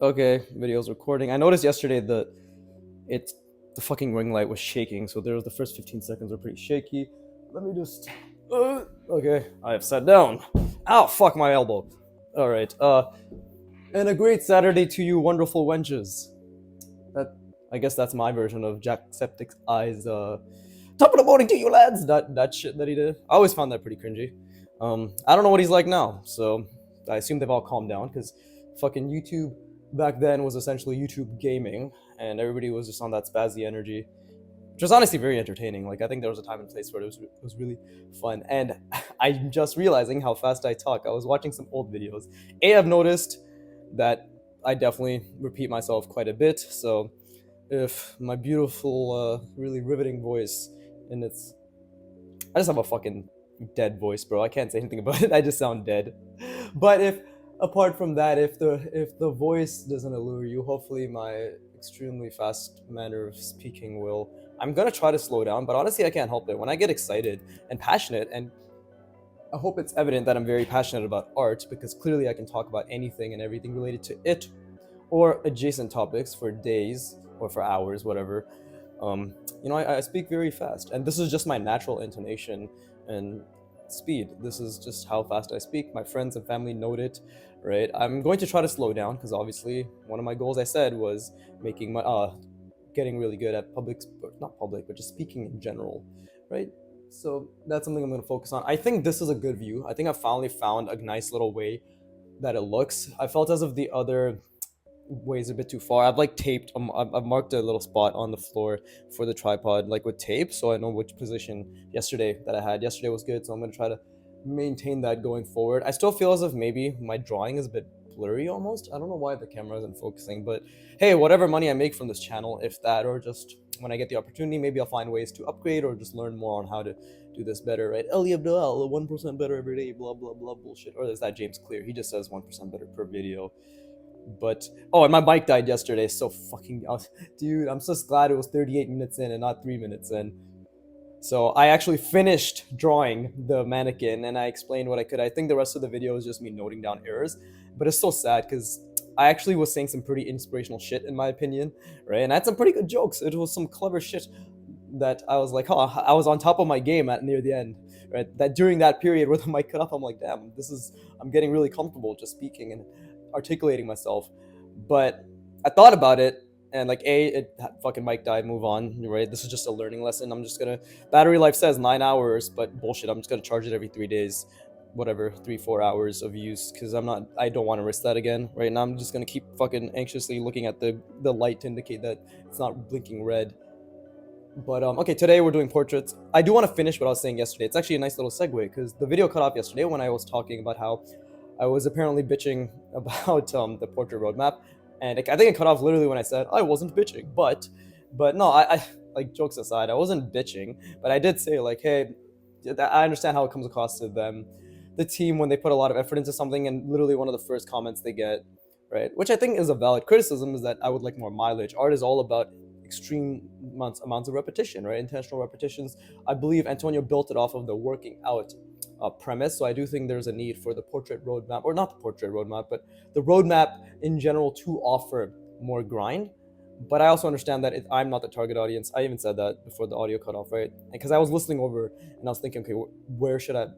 Okay, video's recording. I noticed yesterday that it's the fucking ring light was shaking, so there was the first 15 seconds were pretty shaky. Let me just. Okay, I have sat down. Ow, fuck my elbow. Alright, and a great Saturday to you, wonderful wenches. That, I guess that's my version of Jacksepticeye's, top of the morning to you lads! That shit that he did. I always found that pretty cringy. I don't know what he's like now, so I assume they've all calmed down, because fucking YouTube back then was essentially YouTube gaming, and everybody was just on that spazzy energy, which was honestly very entertaining. Like, I think there was a time and place where it was really fun. And I'm just realizing how fast I talk. I was watching some old videos. I've noticed that I definitely repeat myself quite a bit, so if my beautiful, really riveting voice, and I just have a fucking dead voice, bro. I can't say anything about it. I just sound dead. But if apart from that, if the voice doesn't allure you, hopefully my extremely fast manner of speaking will. I'm gonna try to slow down, but honestly, I can't help it. When I get excited and passionate, and I hope it's evident that I'm very passionate about art, because clearly I can talk about anything and everything related to it or adjacent topics for days or for hours, whatever. I speak very fast, and this is just my natural intonation and speed. This is just how fast I speak. My friends and family note it, right? I'm going to try to slow down, because obviously one of my goals, I said, was making my getting really good at not public, but just speaking in general, right? So that's something I'm going to focus on. I think this is a good view. I think I finally found a nice little way that it looks. I felt as if the other ways a bit too far. I've like taped. I've marked a little spot on the floor for the tripod, like with tape, so I know which position that I had yesterday was good. So I'm gonna try to maintain that going forward. I still feel as if maybe my drawing is a bit blurry almost. I don't know why the camera isn't focusing, but hey, whatever money I make from this channel, if that, or just when I get the opportunity, maybe I'll find ways to upgrade or just learn more on how to do this better, right? Eli Abdel, 1% better every day, blah blah blah bullshit. Or is that James Clear? He just says 1% better per video. But oh, and my bike died yesterday. So fucking dude, I'm just glad it was 38 minutes in and not 3 minutes in. So I actually finished drawing the mannequin, and I explained what I could. I think the rest of the video is just me noting down errors, but it's so sad because I actually was saying some pretty inspirational shit in my opinion, right? And I had some pretty good jokes. It was some clever shit that I was like, oh, I was on top of my game at near the end, right? That during that period where the mic cut off, I'm like, damn, I'm getting really comfortable just speaking and articulating myself. But I thought about it, and like, fucking mic died, move on, right? This is just a learning lesson. I'm just gonna, battery life says 9 hours, but bullshit, I'm just gonna charge it every 3 days, whatever, 3-4 hours of use, because I don't want to risk that again. Right now I'm just gonna keep fucking anxiously looking at the light to indicate that it's not blinking red. But okay, today we're doing portraits. I do want to finish what I was saying yesterday. It's actually a nice little segue, because the video cut off yesterday when I was talking about how I was apparently bitching about the portrait roadmap, and I think it cut off literally when I said I wasn't bitching. But no, I like, jokes aside, I wasn't bitching, but I did say, like, hey, I understand how it comes across to them, the team, when they put a lot of effort into something, and literally one of the first comments they get, right, which I think is a valid criticism, is that I would like more mileage. Art is all about extreme amounts of repetition, right? Intentional repetitions. I believe Antonio built it off of the working out premise. So I do think there's a need for the portrait roadmap, or not the portrait roadmap, but the roadmap in general, to offer more grind. But I also understand that I'm not the target audience. I even said that before the audio cut off, right? Because I was listening over and I was thinking, okay, where should I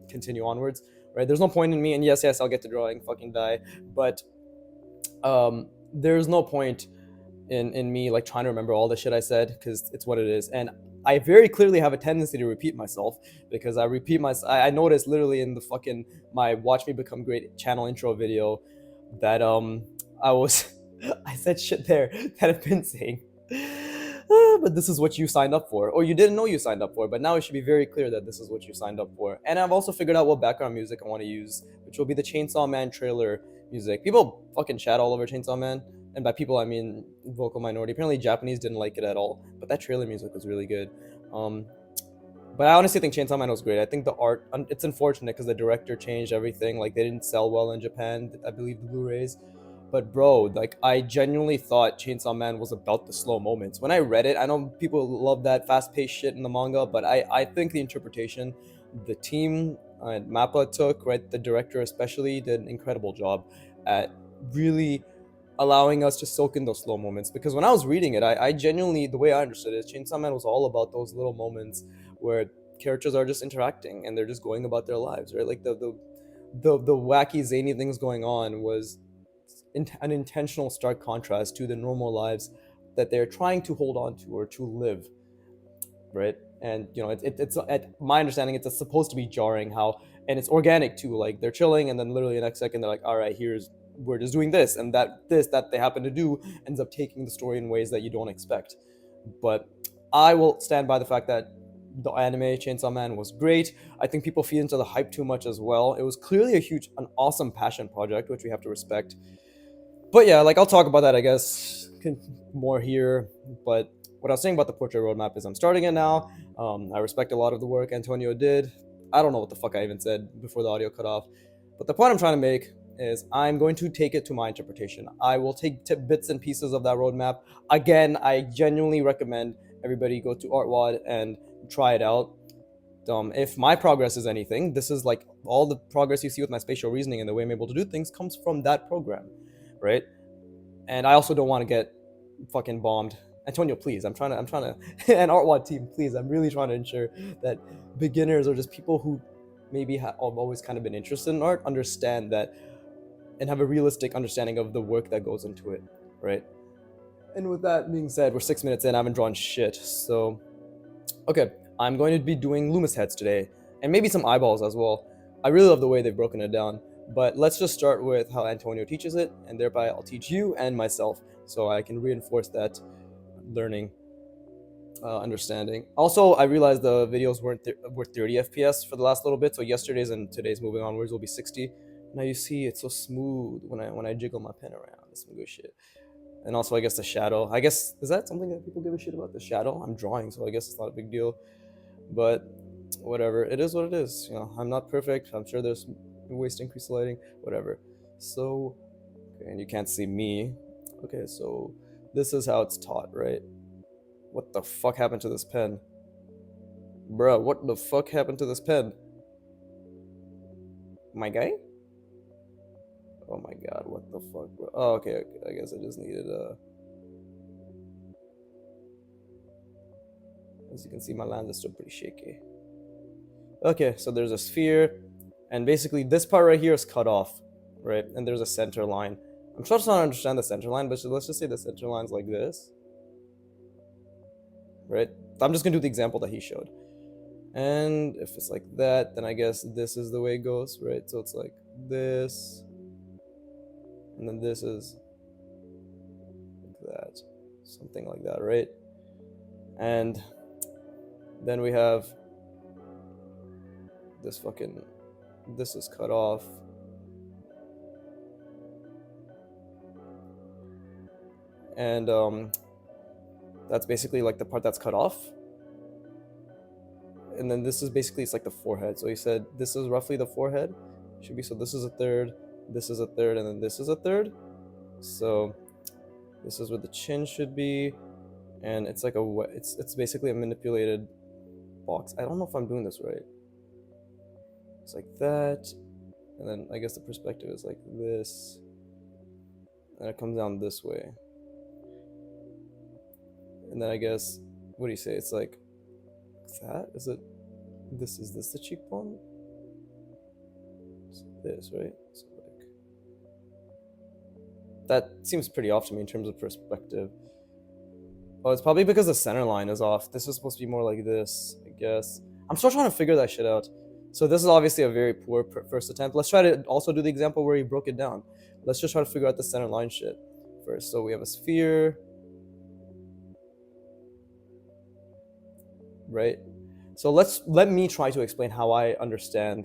continue onwards, right? There's no point in me, and yes, I'll get to drawing, fucking die, but there's no point in me like trying to remember all the shit I said, because it's what it is. And I very clearly have a tendency to repeat myself, because I noticed literally in the fucking my Watch Me Become Great channel intro video that I said shit there that I've been saying. But this is what you signed up for, or you didn't know you signed up for, but now it should be very clear that this is what you signed up for. And I've also figured out what background music I want to use, which will be the Chainsaw Man trailer music. People fucking chat all over Chainsaw Man, and by people I mean vocal minority. Apparently Japanese didn't like it at all, but that trailer music was really good. But I honestly think Chainsaw Man was great. I think the art, it's unfortunate because the director changed everything. Like, they didn't sell well in Japan, I believe, the Blu-rays. But bro, like, I genuinely thought Chainsaw Man was about the slow moments. When I read it, I know people love that fast-paced shit in the manga, but I think the interpretation, the team Mappa took, right, the director especially, did an incredible job at really allowing us to soak in those slow moments. Because when I was reading it, I genuinely, the way I understood it, Chainsaw Man was all about those little moments where characters are just interacting and they're just going about their lives, right? Like the wacky zany things going on was an intentional stark contrast to the normal lives that they're trying to hold on to or to live, right? And it's at my understanding, it's supposed to be jarring how, and it's organic too. Like they're chilling, and then literally the next second they're like, all right, here's, we're just doing this, and that they happen to do ends up taking the story in ways that you don't expect. But I will stand by the fact that the anime Chainsaw Man was great. I think people feed into the hype too much as well. It was clearly an awesome passion project, which we have to respect. But yeah, like I'll talk about that, I guess, more here. But what I was saying about the portrait roadmap is I'm starting it now. I respect a lot of the work Antonio did. I don't know what the fuck I even said before the audio cut off. But the point I'm trying to make is I'm going to take it to my interpretation. I will take bits and pieces of that roadmap. Again, I genuinely recommend everybody go to Artwad and try it out. If my progress is anything, this is like all the progress you see with my spatial reasoning and the way I'm able to do things comes from that program, right? And I also don't want to get fucking bombed. Antonio, please, I'm trying to, and Artwad team, please, I'm really trying to ensure that beginners or just people who maybe have always kind of been interested in art understand that and have a realistic understanding of the work that goes into it, right? And with that being said, we're 6 minutes in, I haven't drawn shit, so okay, I'm going to be doing Loomis heads today, and maybe some eyeballs as well. I really love the way they've broken it down, but let's just start with how Antonio teaches it, and thereby I'll teach you and myself, so I can reinforce that learning, understanding. Also, I realized the videos were 30 FPS for the last little bit, so yesterday's and today's moving onwards will be 60. Now you see it's so smooth when I jiggle my pen around. It's some good shit. And also, I guess the shadow. I guess, is that something that people give a shit about, the shadow? I'm drawing, so I guess it's not a big deal. But whatever, it is what it is. I'm not perfect. I'm sure there's ways to increase the lighting. Whatever. So, okay, and you can't see me. Okay, so this is how it's taught, right? What the fuck happened to this pen? Bruh, what the fuck happened to this pen? My guy? Oh my god, what the fuck, bro? Oh, okay, I guess I just needed as you can see, my lens is still pretty shaky. Okay, so there's a sphere, and basically this part right here is cut off, right? And there's a center line. I'm still trying to understand the center line, but let's just say the center line's like this, right? I'm just gonna do the example that he showed. And if it's like that, then I guess this is the way it goes, right? So it's like this, and then this is like that, something like that, right? And then we have this is cut off, and that's basically like the part that's cut off. And then this is basically, it's like the forehead. So he said this is roughly the forehead should be. So this is a third, this is a third, and then this is a third. So this is where the chin should be, and it's like it's basically a manipulated box. I don't know if I'm doing this right. It's like that, and then I guess the perspective is like this, and it comes down this way. And then I guess, what do you say? It's like that. Is it? Is this the cheekbone? It's this, right? So like, that seems pretty off to me in terms of perspective. Oh, it's probably because the center line is off. This is supposed to be more like this, I guess. I'm still trying to figure that shit out. So this is obviously a very poor first attempt. Let's try to also do the example where he broke it down. Let's just try to figure out the center line shit first. So we have a sphere, right? So let me try to explain how I understand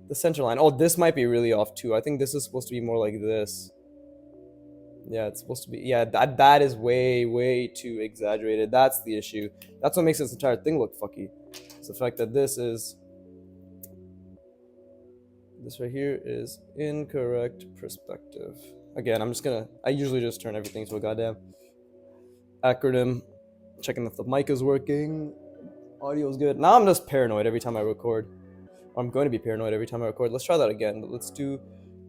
the center line. Oh, this might be really off too. I think this is supposed to be more like this. Yeah, it's supposed to be. Yeah, that is way too exaggerated. That's the issue. That's what makes this entire thing look fucky. It's the fact that this right here is incorrect perspective. Again, I usually just turn everything to a goddamn acronym, checking if the mic is working, audio is good. Now I'm just paranoid every time I record. I'm going to be paranoid every time I record. Let's try that again. Let's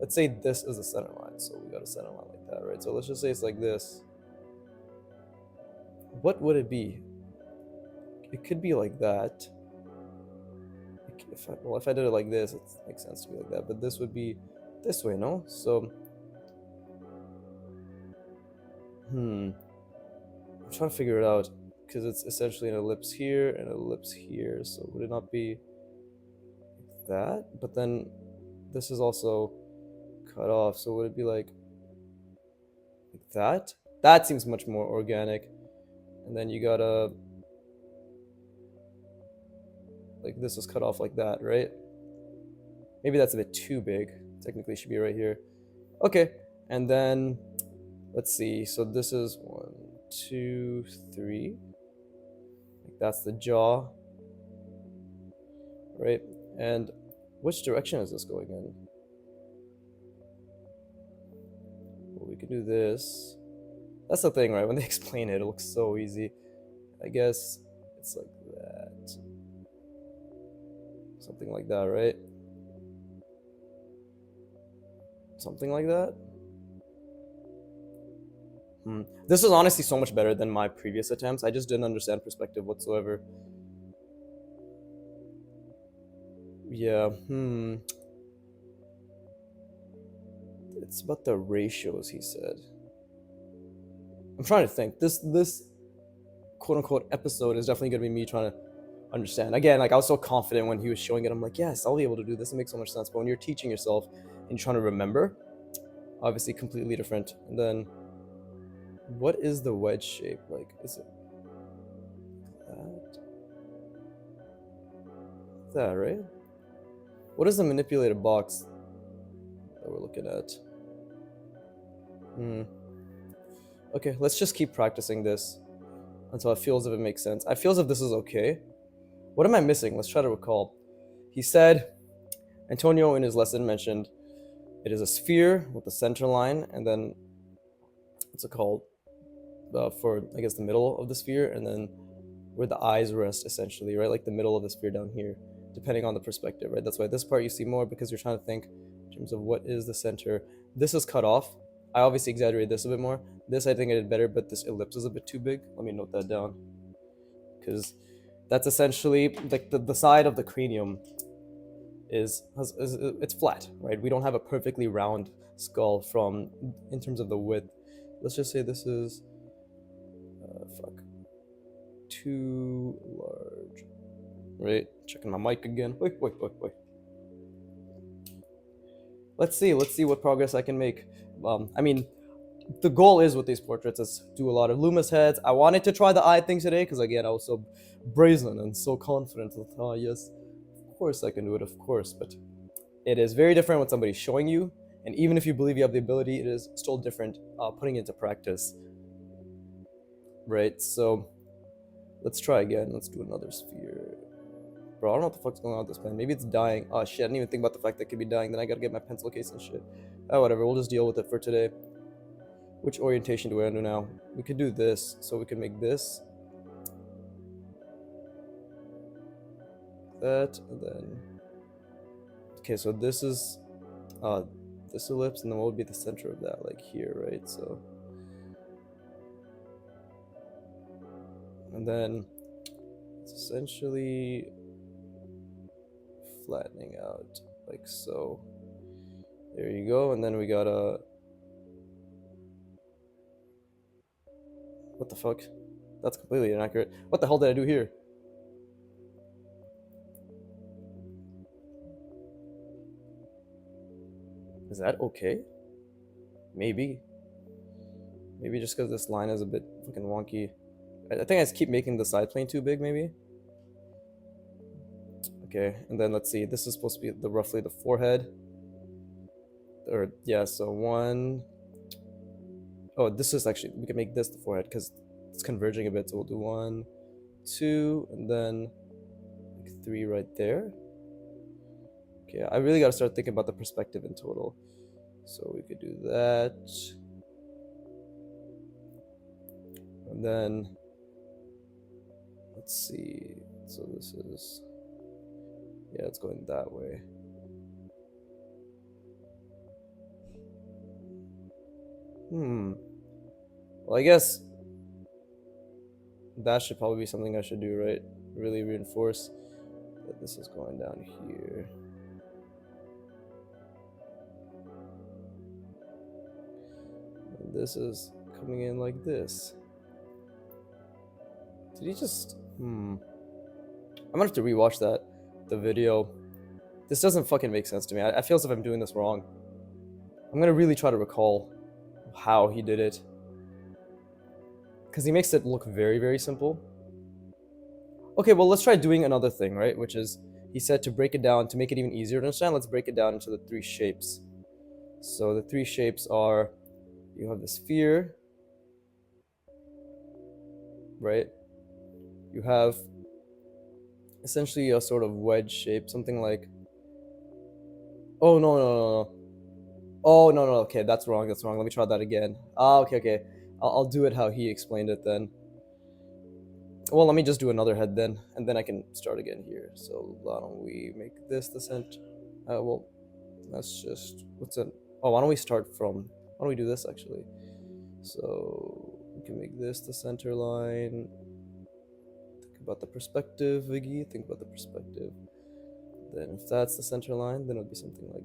say this is the center line. that, so we gotta set them out like that, right? So let's just say it's like this. What would it be? It could be like that. If I did it like this, it makes sense to be like that, but this would be this way, no? So, I'm trying to figure it out, because it's essentially an ellipse here and an ellipse here, so would it not be like that? But then this is also cut off, so would it be like that? That seems much more organic. And then you gotta, like, this is cut off like that, right? Maybe that's a bit too big. Technically, it should be right here. Okay, and then let's see. So this is 1, 2, 3. Like that's the jaw, right? And which direction is this going in? Well, we could do this. That's the thing, right? When they explain it, it looks so easy. I guess it's like that. Something like that, right? Something like that. This is honestly so much better than my previous attempts. I just didn't understand perspective whatsoever. Yeah, It's about the ratios, he said. I'm trying to think. This quote unquote episode is definitely gonna be me trying to understand. Again, like I was so confident when he was showing it. I'm like, yes, I'll be able to do this. It makes so much sense. But when you're teaching yourself and you're trying to remember, obviously completely different. And then what is the wedge shape? Like, is it that? That, right? What is the manipulated box that we're looking at? Okay, let's just keep practicing this until it feels as if it makes sense. I feel as if this is okay. What am I missing? Let's try to recall. He said, Antonio in his lesson mentioned it is a sphere with a center line, and then what's it called? For, I guess, the middle of the sphere, and then where the eyes rest, essentially, right? Like the middle of the sphere down here, depending on the perspective, right? That's why this part you see more, because you're trying to think in terms of what is the center. This is cut off. I obviously exaggerated this a bit more. This I think I did better, but this ellipse is a bit too big. Let me note that down, because that's essentially like the side of the cranium is it's flat, right? We don't have a perfectly round skull from in terms of the width. Let's just say this is too large, right? Checking my mic again. Wait. Let's see what progress I can make. I mean, the goal is with these portraits is do a lot of Loomis heads. I wanted to try the eye thing today because again I was so brazen and so confident that yes, of course I can do it, of course. But it is very different when somebody's showing you, and even if you believe you have the ability, it is still different putting it into practice, right? So let's try again. Let's do another sphere. Bro, I don't know what the fuck's going on with this pen. Maybe it's dying. Oh shit, I didn't even think about the fact that it could be dying. Then I gotta get my pencil case and shit. Oh, whatever, we'll just deal with it for today. Which orientation do I do now? We could do this, so we can make this. That, and then... Okay, so this is this ellipse, and then what would be the center of that? Like here, right? So... And then it's essentially flattening out, like so. There you go, and then we got a... What the fuck? That's completely inaccurate. What the hell did I do here? Is that okay? Maybe. Maybe just because this line is a bit fucking wonky. I think I just keep making the side plane too big, maybe? Okay, and then let's see. This is supposed to be roughly the forehead. Or, yeah, so 1... Oh, this is actually... We can make this the forehead because it's converging a bit. So we'll do 1, 2, and then like 3 right there. Okay, I really gotta start thinking about the perspective in total. So we could do that. And then... Let's see. So this is... Yeah, it's going that way. Well, I guess that should probably be something I should do, right? Really reinforce that this is going down here. And this is coming in like this. Did he just... I'm gonna have to rewatch the video. This doesn't fucking make sense to me. I feel as if I'm doing this wrong. I'm gonna really try to recall how he did it. Because he makes it look very, very simple. Okay, well, let's try doing another thing, right? Which is, he said to break it down, to make it even easier to understand, let's break it down into the 3 shapes. So the 3 shapes are, you have the sphere, right? You have essentially a sort of wedge shape, something like... Oh, no, no, no, no. Oh, no, no, okay, that's wrong, that's wrong. Let me try that again. Ah, okay, okay. I'll do it how he explained it then. Well, let me just do another head then, and then I can start again here. So why don't we make this the center? Well, let's just... What's it? Oh, why don't we start from... Why don't we do this, actually? So we can make this the center line. Think about the perspective, Viggy. Think about the perspective. Then if that's the center line, then it'll be something like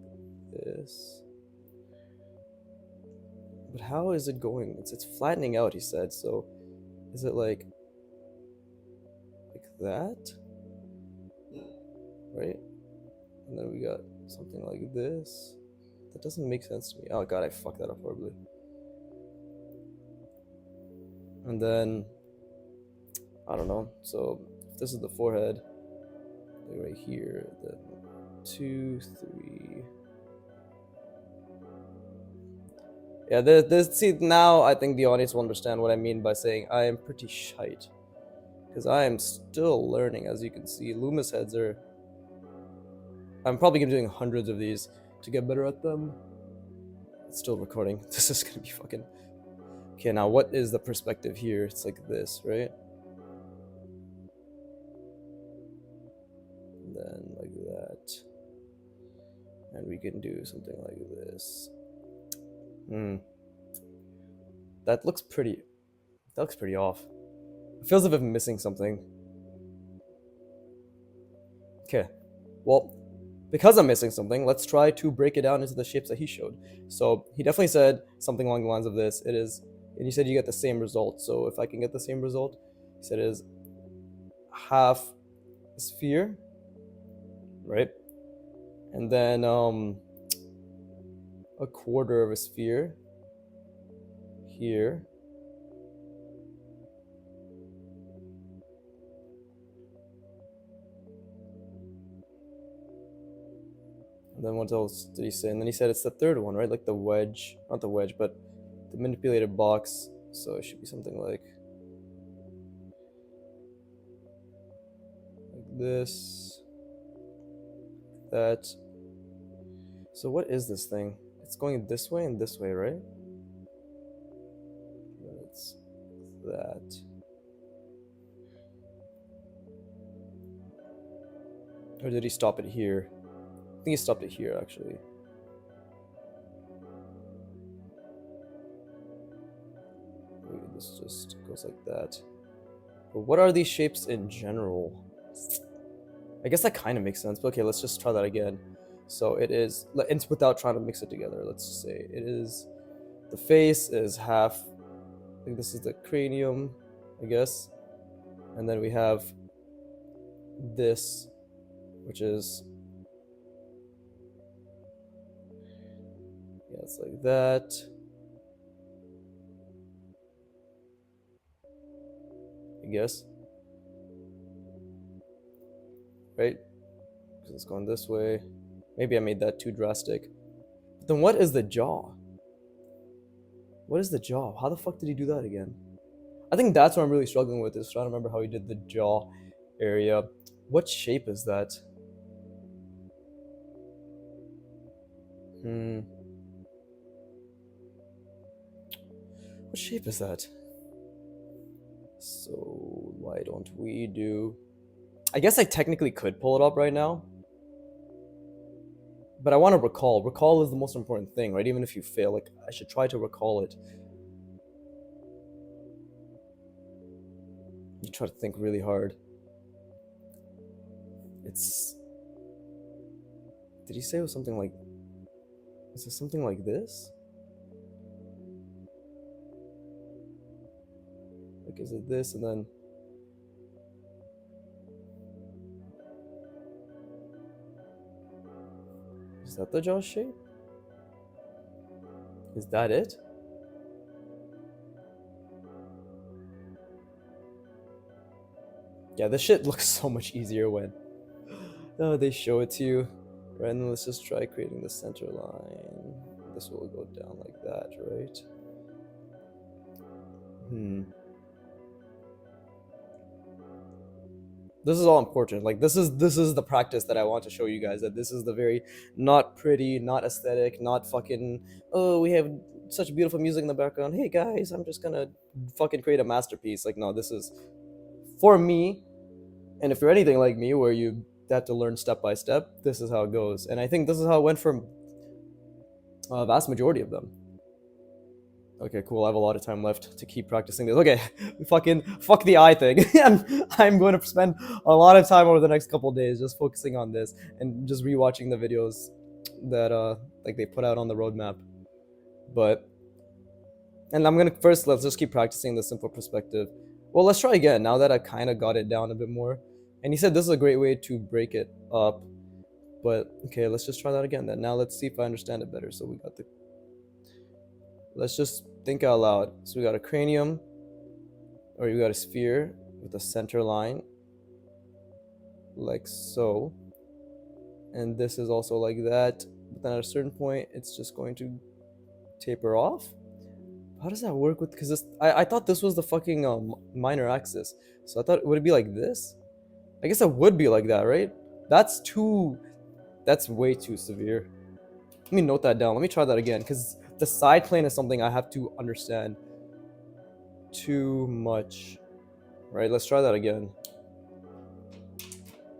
this. But how is it going? It's flattening out, he said. So is it like that? Right? And then we got something like this. That doesn't make sense to me. Oh god, I fucked that up horribly. And then I don't know. So if this is the forehead, like right here, then 2, 3. Yeah, this, see, now I think the audience will understand what I mean by saying I am pretty shite. Because I am still learning, as you can see. Loomis heads are... I'm probably going to be doing hundreds of these to get better at them. It's still recording. This is going to be fucking... Okay, now what is the perspective here? It's like this, right? And then like that. And we can do something like this. That looks pretty... That looks pretty off. It feels as if I'm missing something. Okay. Well, because I'm missing something, let's try to break it down into the shapes that he showed. So he definitely said something along the lines of this. It is... And he said you get the same result. So if I can get the same result, he said it is half a sphere, right? And then a quarter of a sphere here. And then what else did he say? And then he said it's the third one, right? Like the wedge, not the wedge, but the manipulated box. So it should be something like this, that. So what is this thing? It's going this way and this way, right? It's that. Or did he stop it here? I think he stopped it here, actually. This just goes like that. But what are these shapes in general? I guess that kind of makes sense, but okay, let's just try that again. So it is, without trying to mix it together, let's just say it is, the face is half, I think this is the cranium, I guess. And then we have this, which is, yeah, it's like that. I guess. Right? Because it's going this way. Maybe I made that too drastic. But then what is the jaw? What is the jaw? How the fuck did he do that again? I think that's what I'm really struggling with, is trying to remember how he did the jaw area. What shape is that? What shape is that? So why don't we do... I guess I technically could pull it up right now. But I want to recall. Recall is the most important thing, right? Even if you fail, like I should try to recall it. You try to think really hard. It's. Did he say it was something like? Is it something like this? Like, is it this and then? Is that the jaw shape? Is that it? Yeah, this shit looks so much easier when they show it to you. Right, and let's just try creating the center line. This will go down like that, right? This is all important. Like this is the practice that I want to show you guys, that this is the very not pretty, not aesthetic, not fucking oh we have such beautiful music in the background. Hey guys, I'm just gonna fucking create a masterpiece. Like no, this is for me. And if you're anything like me, where you have to learn step by step, this is how it goes. And I think this is how it went for a vast majority of them. Okay, cool. I have a lot of time left to keep practicing this. Okay, fucking fuck the eye thing. I'm going to spend a lot of time over the next couple of days just focusing on this and just rewatching the videos that like they put out on the roadmap. But and I'm gonna first let's just keep practicing the simple perspective. Well, let's try again now that I kind of got it down a bit more. And he said this is a great way to break it up. But okay, let's just try that again then. Now let's see if I understand it better. So we got the. Let's just think out loud. So we got a cranium, or you got a sphere with a center line, like so. And this is also like that. But then at a certain point, it's just going to taper off. How does that work with? Because this, I thought this was the fucking minor axis. So I thought would it be like this? I guess it would be like that, right? That's too. That's way too severe. Let me note that down. Let me try that again, because the side plane is something I have to understand too much. Right, let's try that again.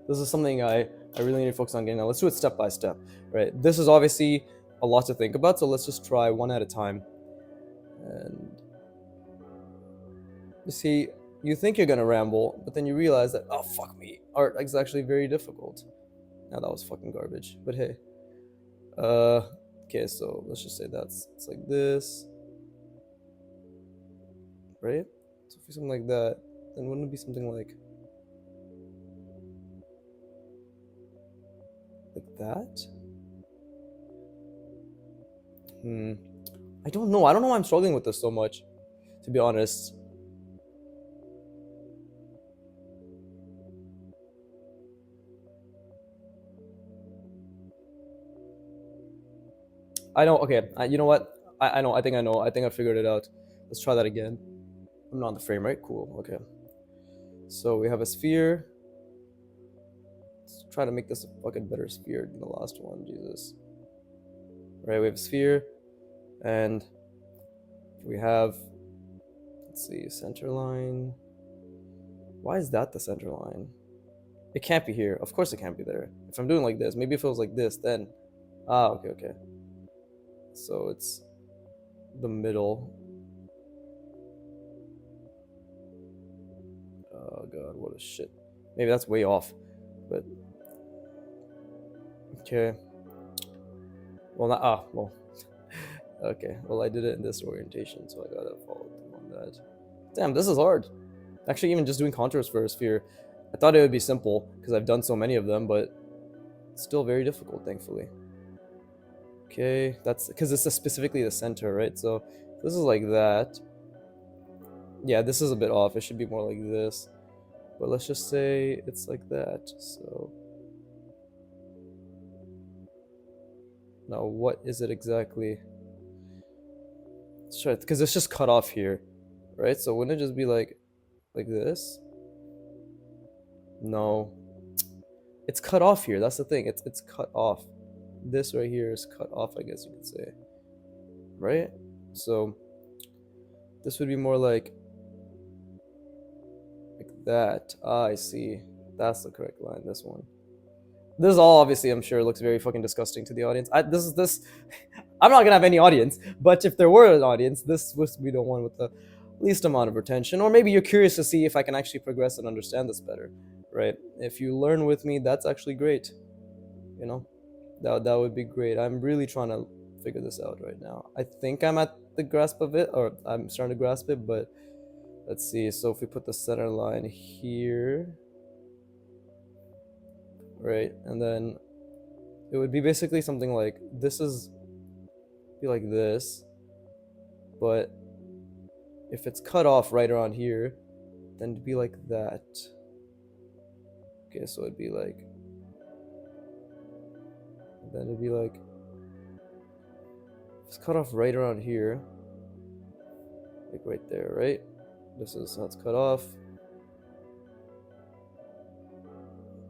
This is something I really need to focus on getting now. Let's do it step by step. Right, this is obviously a lot to think about, so let's just try one at a time. And you see, you think you're gonna ramble, but then you realize that, oh fuck me, art is actually very difficult. Now that was fucking garbage, but hey. Okay, so let's just say it's like this, right? So if something like that, then wouldn't it be something like that? I don't know. I don't know why I'm struggling with this so much, to be honest. I know. Okay, you know what? I know. I think I know. I think I figured it out. Let's try that again. I'm not on the frame, right? Cool. Okay. So we have a sphere. Let's try to make this a fucking better sphere than the last one. Jesus. Right, we have a sphere, and we have, let's see, center line. Why is that the center line? It can't be here. Of course it can't be there. If I'm doing like this, maybe if it was like this, then okay, okay. So it's the middle. Oh god, what a shit. Maybe that's way off, but okay. Well, not well. Okay, well I did it in this orientation, so I gotta follow through on that. Damn, this is hard. Actually, even just doing contours for a sphere, I thought it would be simple because I've done so many of them, but it's still very difficult, thankfully. Okay, that's because this is specifically the center, right? So this is like that. Yeah, this is a bit off. It should be more like this. But let's just say it's like that. So now what is it exactly? Sure, because it's just cut off here, right? So wouldn't it just be like this? No, it's cut off here. That's the thing. It's cut off. This right here is cut off, I guess you could say, right? So this would be more like that. I see. That's the correct line. This one. This is all obviously, I'm sure, looks very fucking disgusting to the audience. This. I'm not gonna have any audience, but if there were an audience, this would be the one with the least amount of retention. Or maybe you're curious to see if I can actually progress and understand this better, right? If you learn with me, that's actually great. You know, that would be great. I'm really trying to figure this out right now. I think I'm at the grasp of it, or I'm starting to grasp it, but let's see. So if we put the center line here, right, and then it would be basically something like this is be like this, but if it's cut off right around here, then it'd be like that. Okay, so it'd be like, then it'd be like, if it's cut off right around here, like right there, right? This is how it's cut off.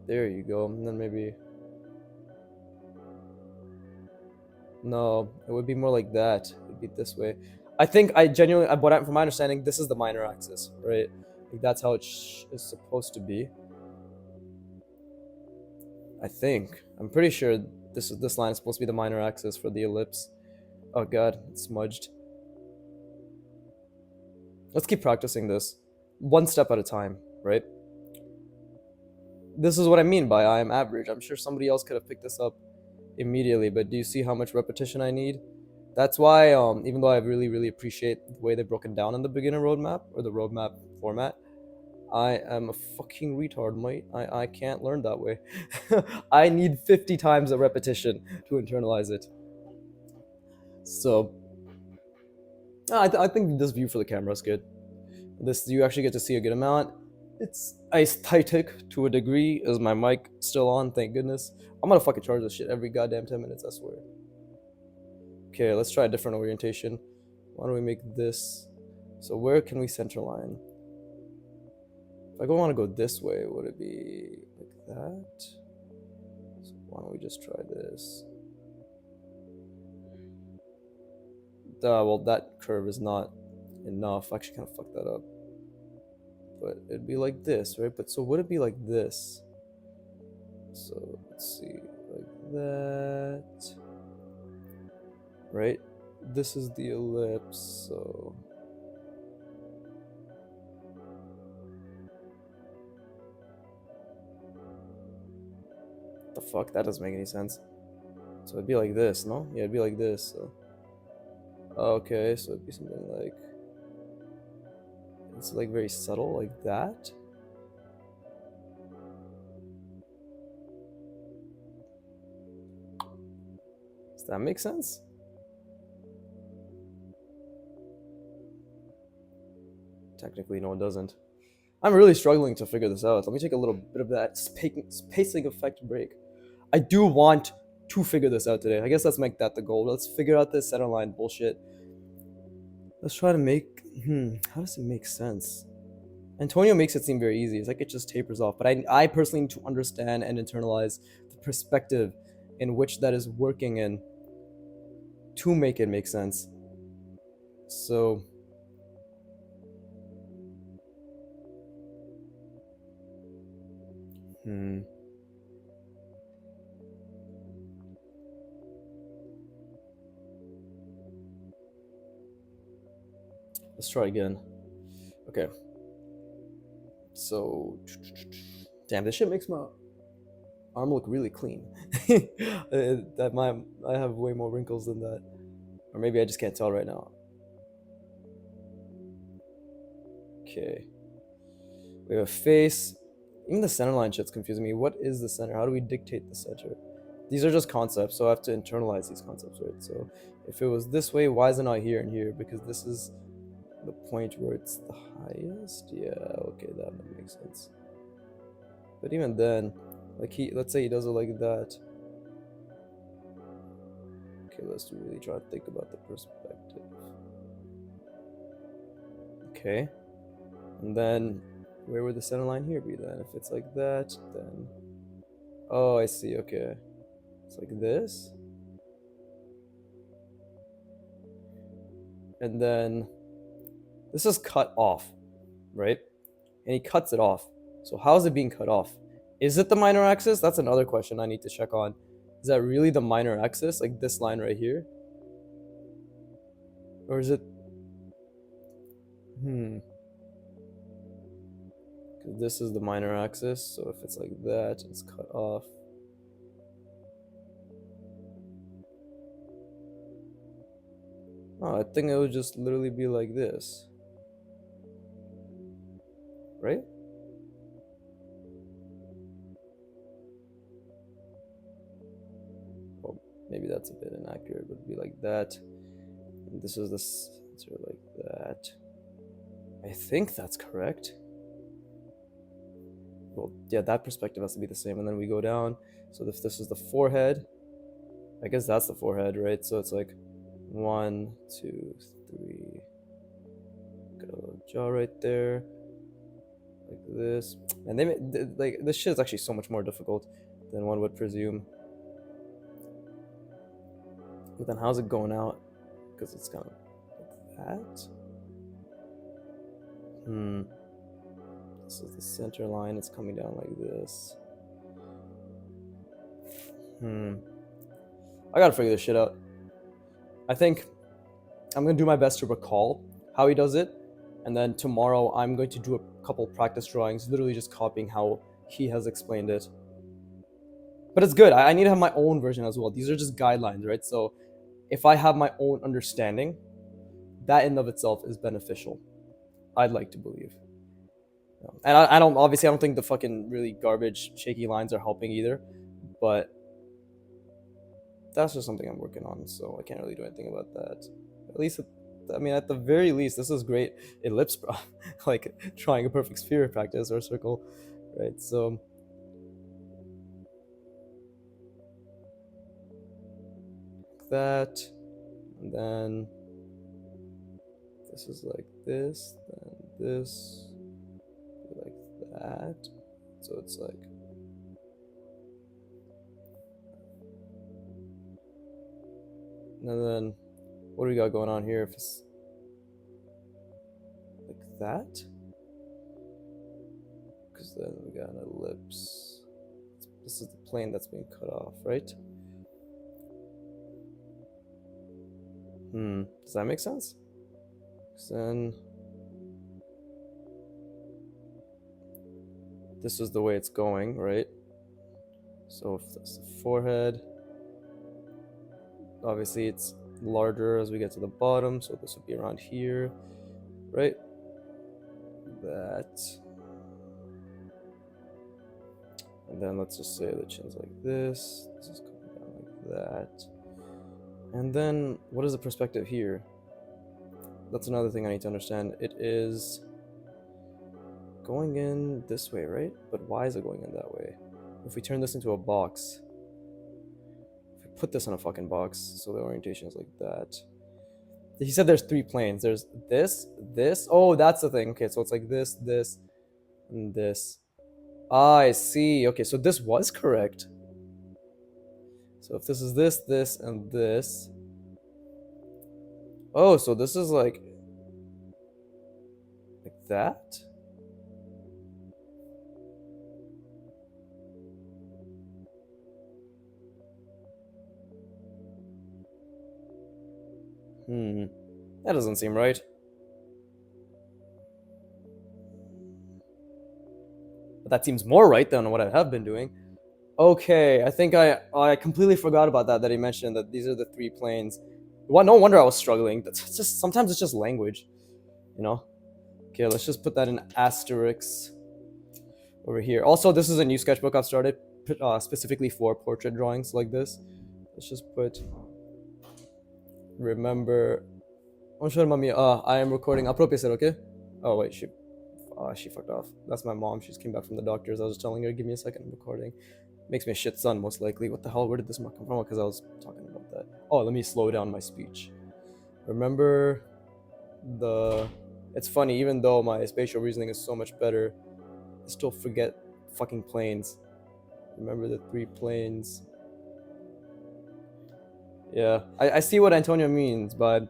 There you go. And then maybe, no, it would be more like that. It'd be this way. I think I genuinely, from my understanding, this is the minor axis, right? Like that's how it is supposed to be. I think. I'm pretty sure this line is supposed to be the minor axis for the ellipse. Oh god, it's smudged. Let's keep practicing this. One step at a time, right? This is what I mean by I am average. I'm sure somebody else could have picked this up immediately, but do you see how much repetition I need? That's why, even though I really, really appreciate the way they've broken down in the beginner roadmap, or the roadmap format, I am a fucking retard, mate. I can't learn that way. I need 50 times a repetition to internalize it. So, I think this view for the camera is good. This, you actually get to see a good amount. It's aesthetic to a degree. Is my mic still on? Thank goodness. I'm gonna fucking charge this shit every goddamn 10 minutes, I swear. Okay, let's try a different orientation. Why don't we make this? So where can we center line? If I want to go this way, would it be like that? So why don't we just try this? Well, that curve is not enough. I actually kind of fucked that up. But it'd be like this, right? But so would it be like this? So let's see, like that, right? This is the ellipse, so the fuck, that doesn't make any sense. So it'd be like this, no? Yeah, it'd be like this. So okay, so it'd be something like, it's like very subtle, like that. Does that make sense? Technically, no, it doesn't. I'm really struggling to figure this out. Let me take a little bit of that spacing effect break. I do want to figure this out today. I guess let's make that the goal. Let's figure out this center line bullshit. Let's try to make, how does it make sense? Antonio makes it seem very easy. It's like it just tapers off. But I personally need to understand and internalize the perspective in which that is working in to make it make sense. So, let's try again. Okay. So, damn, this shit makes my arm look really clean. I have way more wrinkles than that. Or maybe I just can't tell right now. Okay. We have a face. Even the center line shit's confusing me. What is the center? How do we dictate the center? These are just concepts, so I have to internalize these concepts, right? So if it was this way, why is it not here and here? Because this is the point where it's the highest. Yeah, okay, that makes sense. But even then, like let's say he does it like that. Okay, let's really try to think about the perspective. Okay, and then where would the center line here be then? If it's like that, then, oh, I see. Okay, it's like this, and then this is cut off, right? And he cuts it off. So how is it being cut off? Is it the minor axis? That's another question I need to check on. Is that really the minor axis, like this line right here? Or is it... Because this is the minor axis, so if it's like that, it's cut off. Oh, I think it would just literally be like this. Right? Well, maybe that's a bit inaccurate, but it'd be like that. And this is the center like that. I think that's correct. Well, yeah, that perspective has to be the same. And then we go down. So if this is the forehead, I guess that's the forehead, right? So it's like 1, 2, 3. Got a little jaw right there, like this. And like this shit is actually so much more difficult than one would presume. But then how's it going out? Because it's kind of like that. This is the center line. It's coming down like this. I gotta figure this shit out. I think I'm gonna do my best to recall how he does it, and then tomorrow I'm going to do a couple practice drawings, literally just copying how he has explained it. But it's good. I need to have my own version as well. These are just guidelines, right? So if I have my own understanding, that in of itself is beneficial. I'd like to believe. And I don't think the fucking really garbage shaky lines are helping either, but that's just something I'm working on, so I can't really do anything about that. At least, at the very least, this is great ellipse, bro. Like trying a perfect sphere practice or circle, right? So that, and then this is like this, then this, like that. So it's like and then what do we got going on here? If it's like that, because then we got an ellipse. This is the plane that's being cut off, right? Does that make sense? Then this is the way it's going, right? So if that's the forehead, obviously it's larger as we get to the bottom, so this would be around here, right? That. And then let's just say the chin's like this. This is coming down like that. And then what is the perspective here? That's another thing I need to understand. It is going in this way, right? But why is it going in that way? If we turn this into a box, if we put this in a fucking box, so the orientation is like that. He said there's 3 planes. There's this, this. Oh, that's the thing. Okay, so it's like this, this, and this. Ah, I see. Okay, so this was correct. So if this is this, this, and this. Oh, so this is like that? That doesn't seem right. But that seems more right than what I have been doing. Okay, I think I completely forgot about that he mentioned that these are the 3 planes. Well, no wonder I was struggling. That's just sometimes it's just language, you know. Okay, let's just put that in asterisks over here. Also, this is a new sketchbook I've started specifically for portrait drawings like this. Let's just put remember. Oh, sure, mommy. I am recording. Appropriate, okay? Oh wait, she fucked off. That's my mom. She just came back from the doctors. I was just telling her, give me a second. I'm recording. Makes me a shit son, most likely. What the hell? Where did this mark come from? Because I was talking about that. Oh, let me slow down my speech. Remember the... It's funny, even though my spatial reasoning is so much better, I still forget fucking planes. Remember the 3 planes. Yeah, I see what Antonio means, but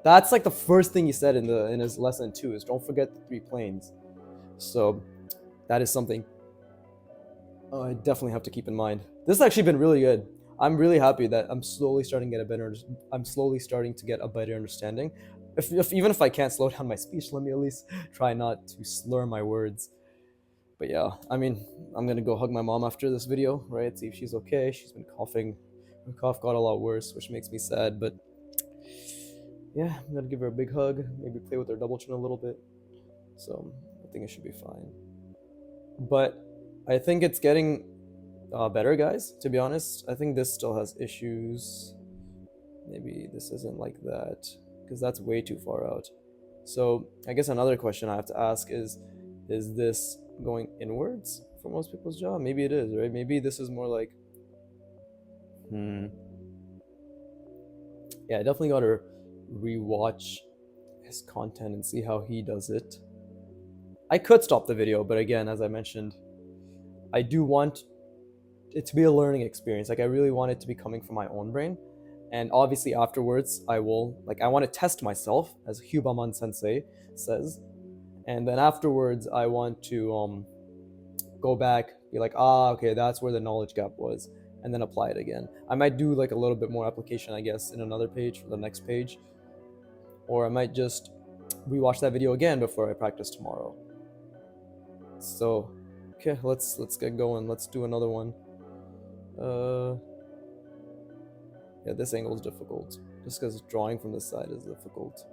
that's like the first thing he said in his lesson too, is don't forget the 3 planes. So that is something I definitely have to keep in mind. This has actually been really good. I'm really happy that I'm slowly starting to get a better understanding. If even if I can't slow down my speech, let me at least try not to slur my words. But yeah, I mean, I'm gonna go hug my mom after this video, right? See if she's okay. She's been coughing. Her cough got a lot worse, which makes me sad. But yeah, I'm gonna give her a big hug. Maybe play with her double chin a little bit. So I think it should be fine. But I think it's getting better, guys. To be honest, I think this still has issues. Maybe this isn't like that because that's way too far out. So I guess another question I have to ask is this going inwards for most people's jaw? Maybe it is, right? Maybe this is more like, yeah, I definitely got to rewatch his content and see how he does it. I could stop the video, but again, as I mentioned, I do want it to be a learning experience. Like I really want it to be coming from my own brain. And obviously afterwards I want to test myself, as Hubaman Sensei says. And then afterwards I want to go back, be like, okay, that's where the knowledge gap was, and then apply it again. I might do like a little bit more application, I guess, in another page for the next page. Or I might just rewatch that video again before I practice tomorrow. So okay, let's get going. Let's do another one. Yeah, this angle is difficult, just because drawing from this side is difficult.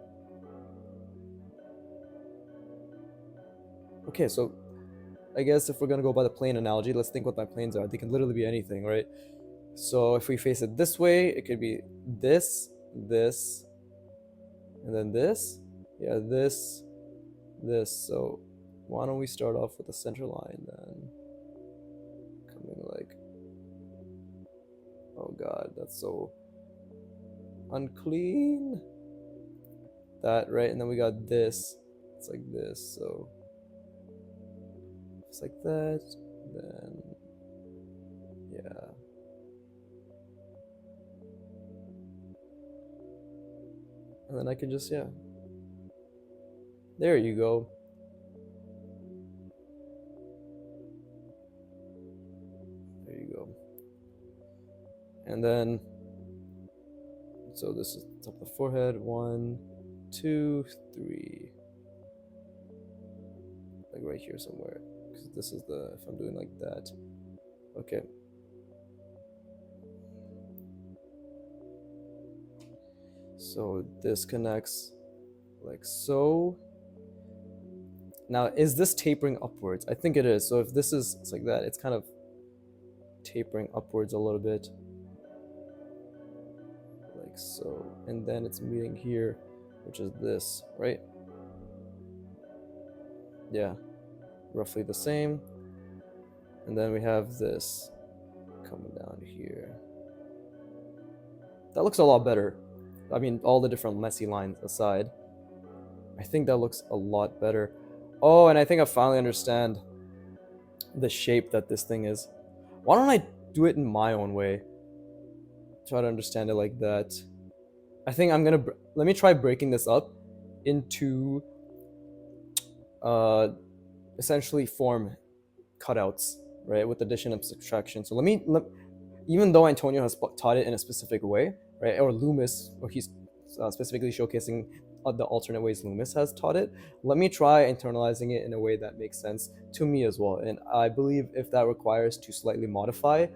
Okay, so I guess if we're gonna go by the plane analogy, let's think what my planes are. They can literally be anything, right? So if we face it this way, it could be this, this, and then this. Yeah, this, this. So why don't we start off with the center line then? Coming like, oh god, that's so unclean. That, right? And then we got this. It's like this, so it's like that. Then yeah. And then I can just, yeah. There you go. There you go. And then, so this is top of the forehead. 1, 2, 3. Like right here somewhere. Because this is the, if I'm doing like that. Okay. So this connects like so. Now, is this tapering upwards? I think it is. So if this is, it's like that, it's kind of tapering upwards a little bit. Like so. And then it's meeting here, which is this, right? Yeah, roughly the same. And then we have this coming down here. That looks a lot better. I mean, all the different messy lines aside, I think that looks a lot better. Oh, and I think I finally understand the shape that this thing is. Why don't I do it in my own way? Try to understand it like that. I think I'm gonna, let me try breaking this up into essentially form cutouts, right, with addition and subtraction. So even though Antonio has taught it in a specific way, right, or Loomis, or he's specifically showcasing the alternate ways Loomis has taught it, let me try internalizing it in a way that makes sense to me as well. And I believe if that requires to slightly modify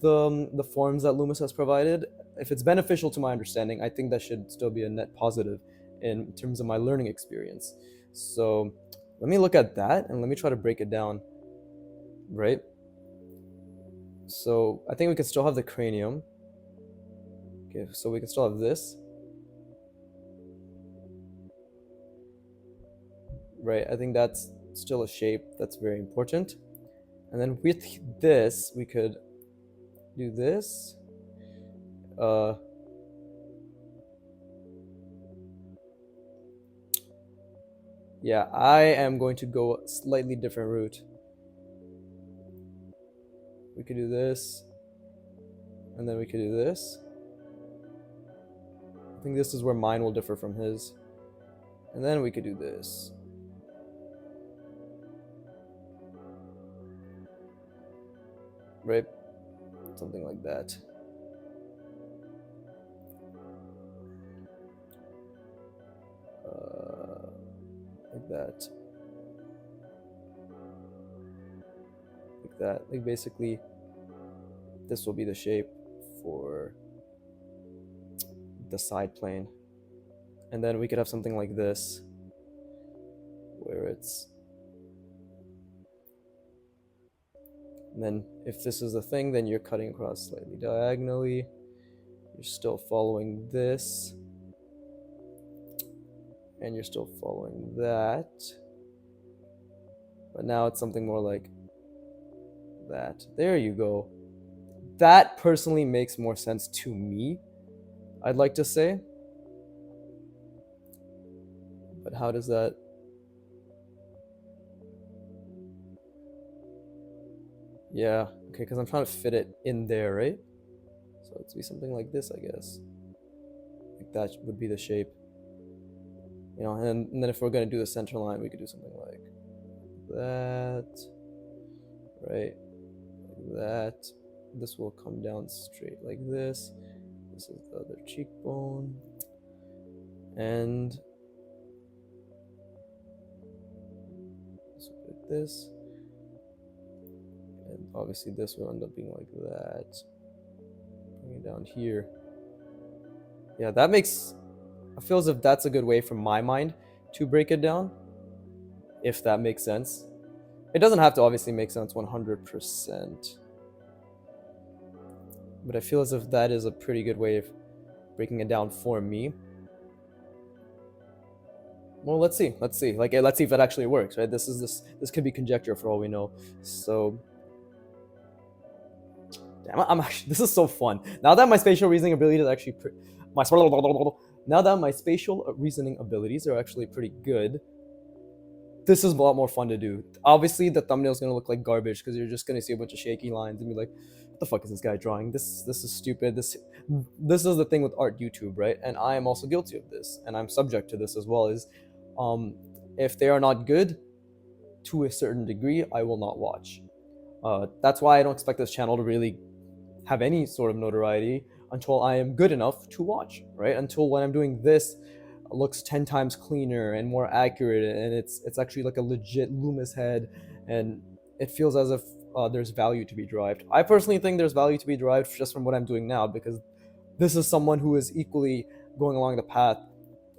the forms that Loomis has provided, if it's beneficial to my understanding, I think that should still be a net positive in terms of my learning experience. So let me look at that and let me try to break it down, right? So I think we can still have the cranium. Okay, so we can still have this. Right, I think that's still a shape that's very important. And then with this, we could do this. Yeah, I am going to go a slightly different route. We could do this, and then we could do this. I think this is where mine will differ from his. And then we could do this. right? Something like that. Like that. Like that. Like basically, this will be the shape for the side plane. And then we could have something like this, where it's... And then if this is the thing, then you're cutting across slightly diagonally. You're still following this. And you're still following that. But now it's something more like that. There you go. That personally makes more sense to me, I'd like to say. But how does that... Yeah, okay, because I'm trying to fit it in there, right? So it's be something like this, I guess. Like that would be the shape. You know, and then if we're going to do the center line, we could do something like that, right? Like that. This will come down straight like this. This is the other cheekbone. And like this. And obviously this will end up being like that. Bring it down here. Yeah, that makes... I feel as if that's a good way from my mind to break it down, if that makes sense. It doesn't have to obviously make sense 100%, but I feel as if that is a pretty good way of breaking it down for me. Well, let's see. Let's see if it actually works, right? This could be conjecture for all we know. So, damn, I'm actually... This is so fun. Now that my spatial reasoning ability is actually now that my spatial reasoning abilities are actually pretty good, this is a lot more fun to do. Obviously, the thumbnail is gonna look like garbage because you're just gonna see a bunch of shaky lines and be like, "What the fuck is this guy drawing? This is stupid. This is the thing with art YouTube, right?" And I am also guilty of this, and I'm subject to this as well. Is if they are not good to a certain degree, I will not watch. That's why I don't expect this channel to really have any sort of notoriety until I am good enough to watch, right? Until when I'm doing this, it looks 10 times cleaner and more accurate, and it's actually like a legit Loomis head, and it feels as if there's value to be derived. I personally think there's value to be derived just from what I'm doing now, because this is someone who is equally going along the path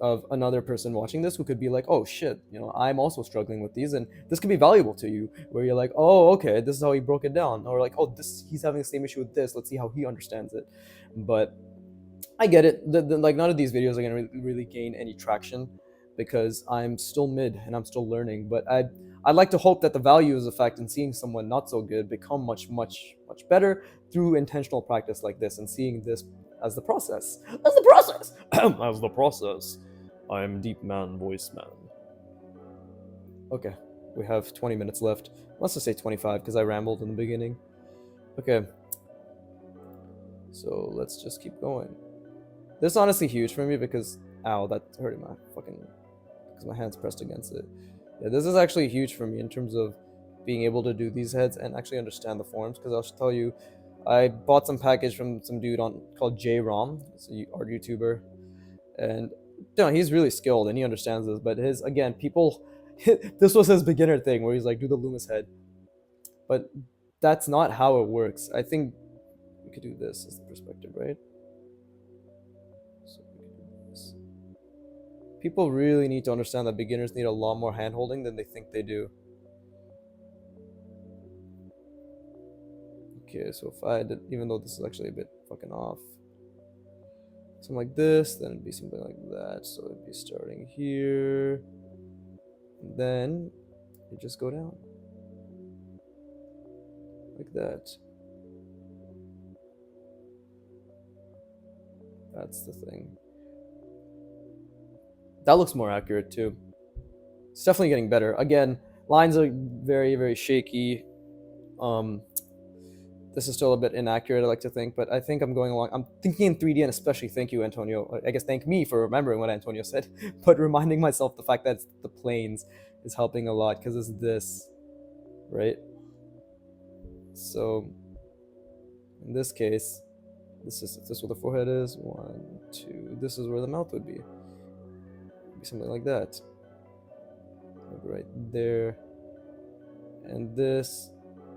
of another person watching this who could be like, oh shit, you know, I'm also struggling with these, and this could be valuable to you, where you're like, oh, okay, this is how he broke it down, or like, oh, he's having the same issue with this, let's see how he understands it. But I get it. Like, none of these videos are gonna really gain any traction because I'm still mid and I'm still learning. But I'd like to hope that the value is the fact in seeing someone not so good become much better through intentional practice like this, and seeing this as the process. As the process. As the process. I'm deep man, voice man. Okay, we have 20 minutes left. Let's just say 25 because I rambled in the beginning. Okay. So let's just keep going. This is honestly huge for me because, ow, that hurting my fucking, because my hand's pressed against it. Yeah, this is actually huge for me in terms of being able to do these heads and actually understand the forms, because I'll tell you, I bought some package from some dude called J-Rom, it's an art YouTuber, and you know, he's really skilled and he understands this, but his, again, people, this was his beginner thing where he's like, do the Loomis head, but that's not how it works. I think we could do this as the perspective, right? So we could do this. People really need to understand that beginners need a lot more hand-holding than they think they do. Okay, so if I did, even though this is actually a bit fucking off, something like this, then it'd be something like that. So it'd be starting here, and then you just go down like that. That's the thing. That looks more accurate too. It's definitely getting better. Again, lines are very shaky. This is still a bit inaccurate, I like to think, but I think I'm going along. I'm thinking in 3D, and especially thank you, Antonio. I guess thank me for remembering what Antonio said, but reminding myself the fact that it's the planes is helping a lot, because it's this, right? So In this case, this is where the forehead is. 1, 2. This is where the mouth would be. It'd be something like that. Like right there. And this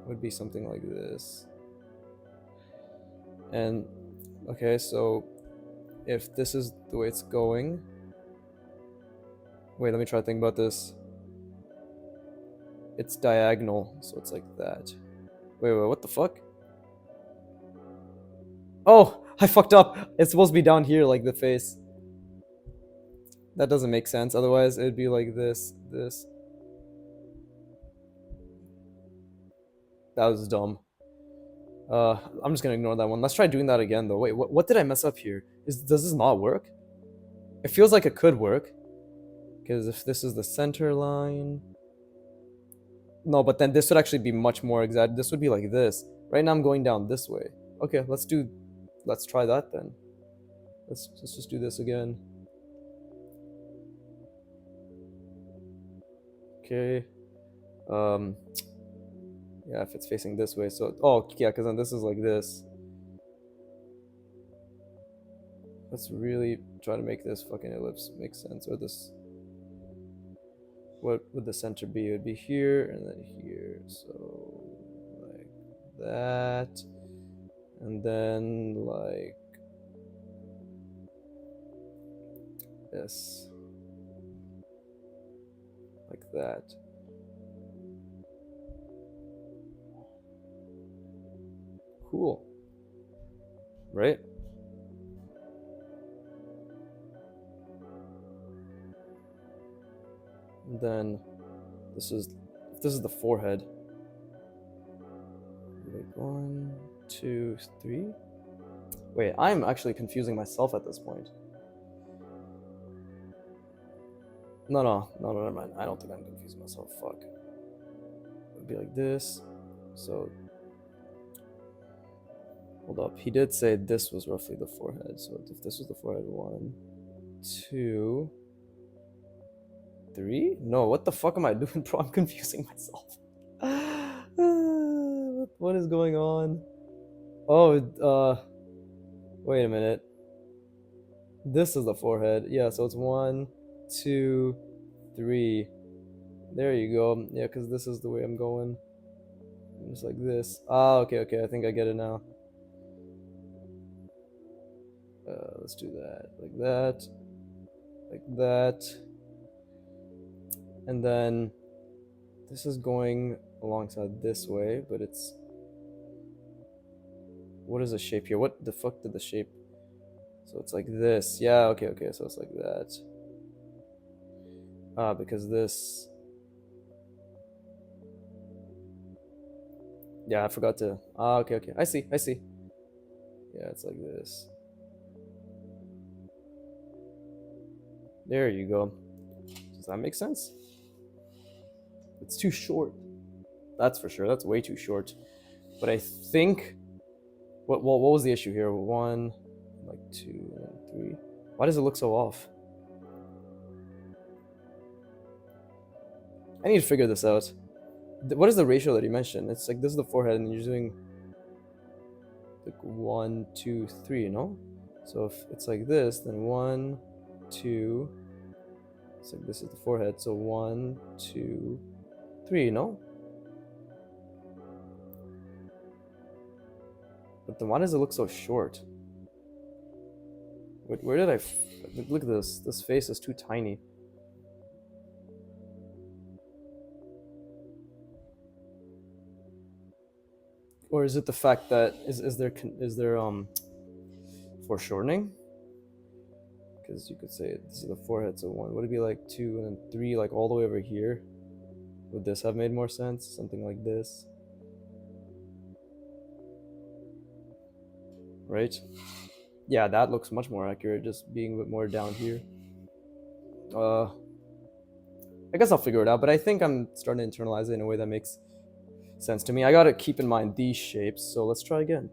would be something like this. And okay, so if this is the way it's going, wait, let me try to think about this. It's diagonal, so it's like that. Wait, what the fuck? Oh, I fucked up. It's supposed to be down here, like the face. That doesn't make sense. Otherwise, it'd be like this, this. That was dumb. I'm just gonna ignore that one. Let's try doing that again, though. Wait, what did I mess up here? Does this not work? It feels like it could work. Because if this is the center line... No, but then this would actually be much more exact. This would be like this. Right now I'm going down this way. Okay, let's try that then. Let's just do this again. Okay. Yeah, if it's facing this way. So, oh, yeah, because then this is like this. Let's really try to make this fucking ellipse make sense. Or this... What would the center be? It would be here and then here. So, like that. And then, like this. Like that. Cool. Right? And then this is the forehead. Like 1, 2, 3. Wait, I'm actually confusing myself at this point. No, never mind. I don't think I'm confusing myself. Fuck. It'd be like this. So, hold up. He did say this was roughly the forehead. So if this was the forehead, 1, 2, 3? No, what the fuck am I doing, bro? I'm confusing myself. What is going on? Oh, wait a minute. This is the forehead. Yeah, so it's 1, 2, 3. There you go. Yeah, because this is the way I'm going. Just like this. Ah, okay. I think I get it now. Let's do that. Like that. Like that. And then this is going alongside this way, but it's... What is the shape here? What the fuck did the shape... So it's like this. Yeah, okay. So it's like that. Because this... Yeah, I forgot to... okay. I see. Yeah, it's like this. There you go. Does that make sense? It's too short. That's for sure. That's way too short. But I think... What was the issue here? 1, like 2, and 3. Why does it look so off? I need to figure this out. What is the ratio that you mentioned? It's like this is the forehead, and you're doing like 1, 2, 3, no? So if it's like this, then 1, 2. It's like this is the forehead, so 1, 2, 3, no? But then why does it look so short? Where did I... Look at this. This face is too tiny. Or is it the fact that... Is there foreshortening? Because you could say this is the forehead, so 1. Would it be like 2 and then 3, like all the way over here? Would this have made more sense? Something like this. Right? Yeah, that looks much more accurate, just being a bit more down here. I guess I'll figure it out, but I think I'm starting to internalize it in a way that makes sense to me. I gotta keep in mind these shapes, so let's try again.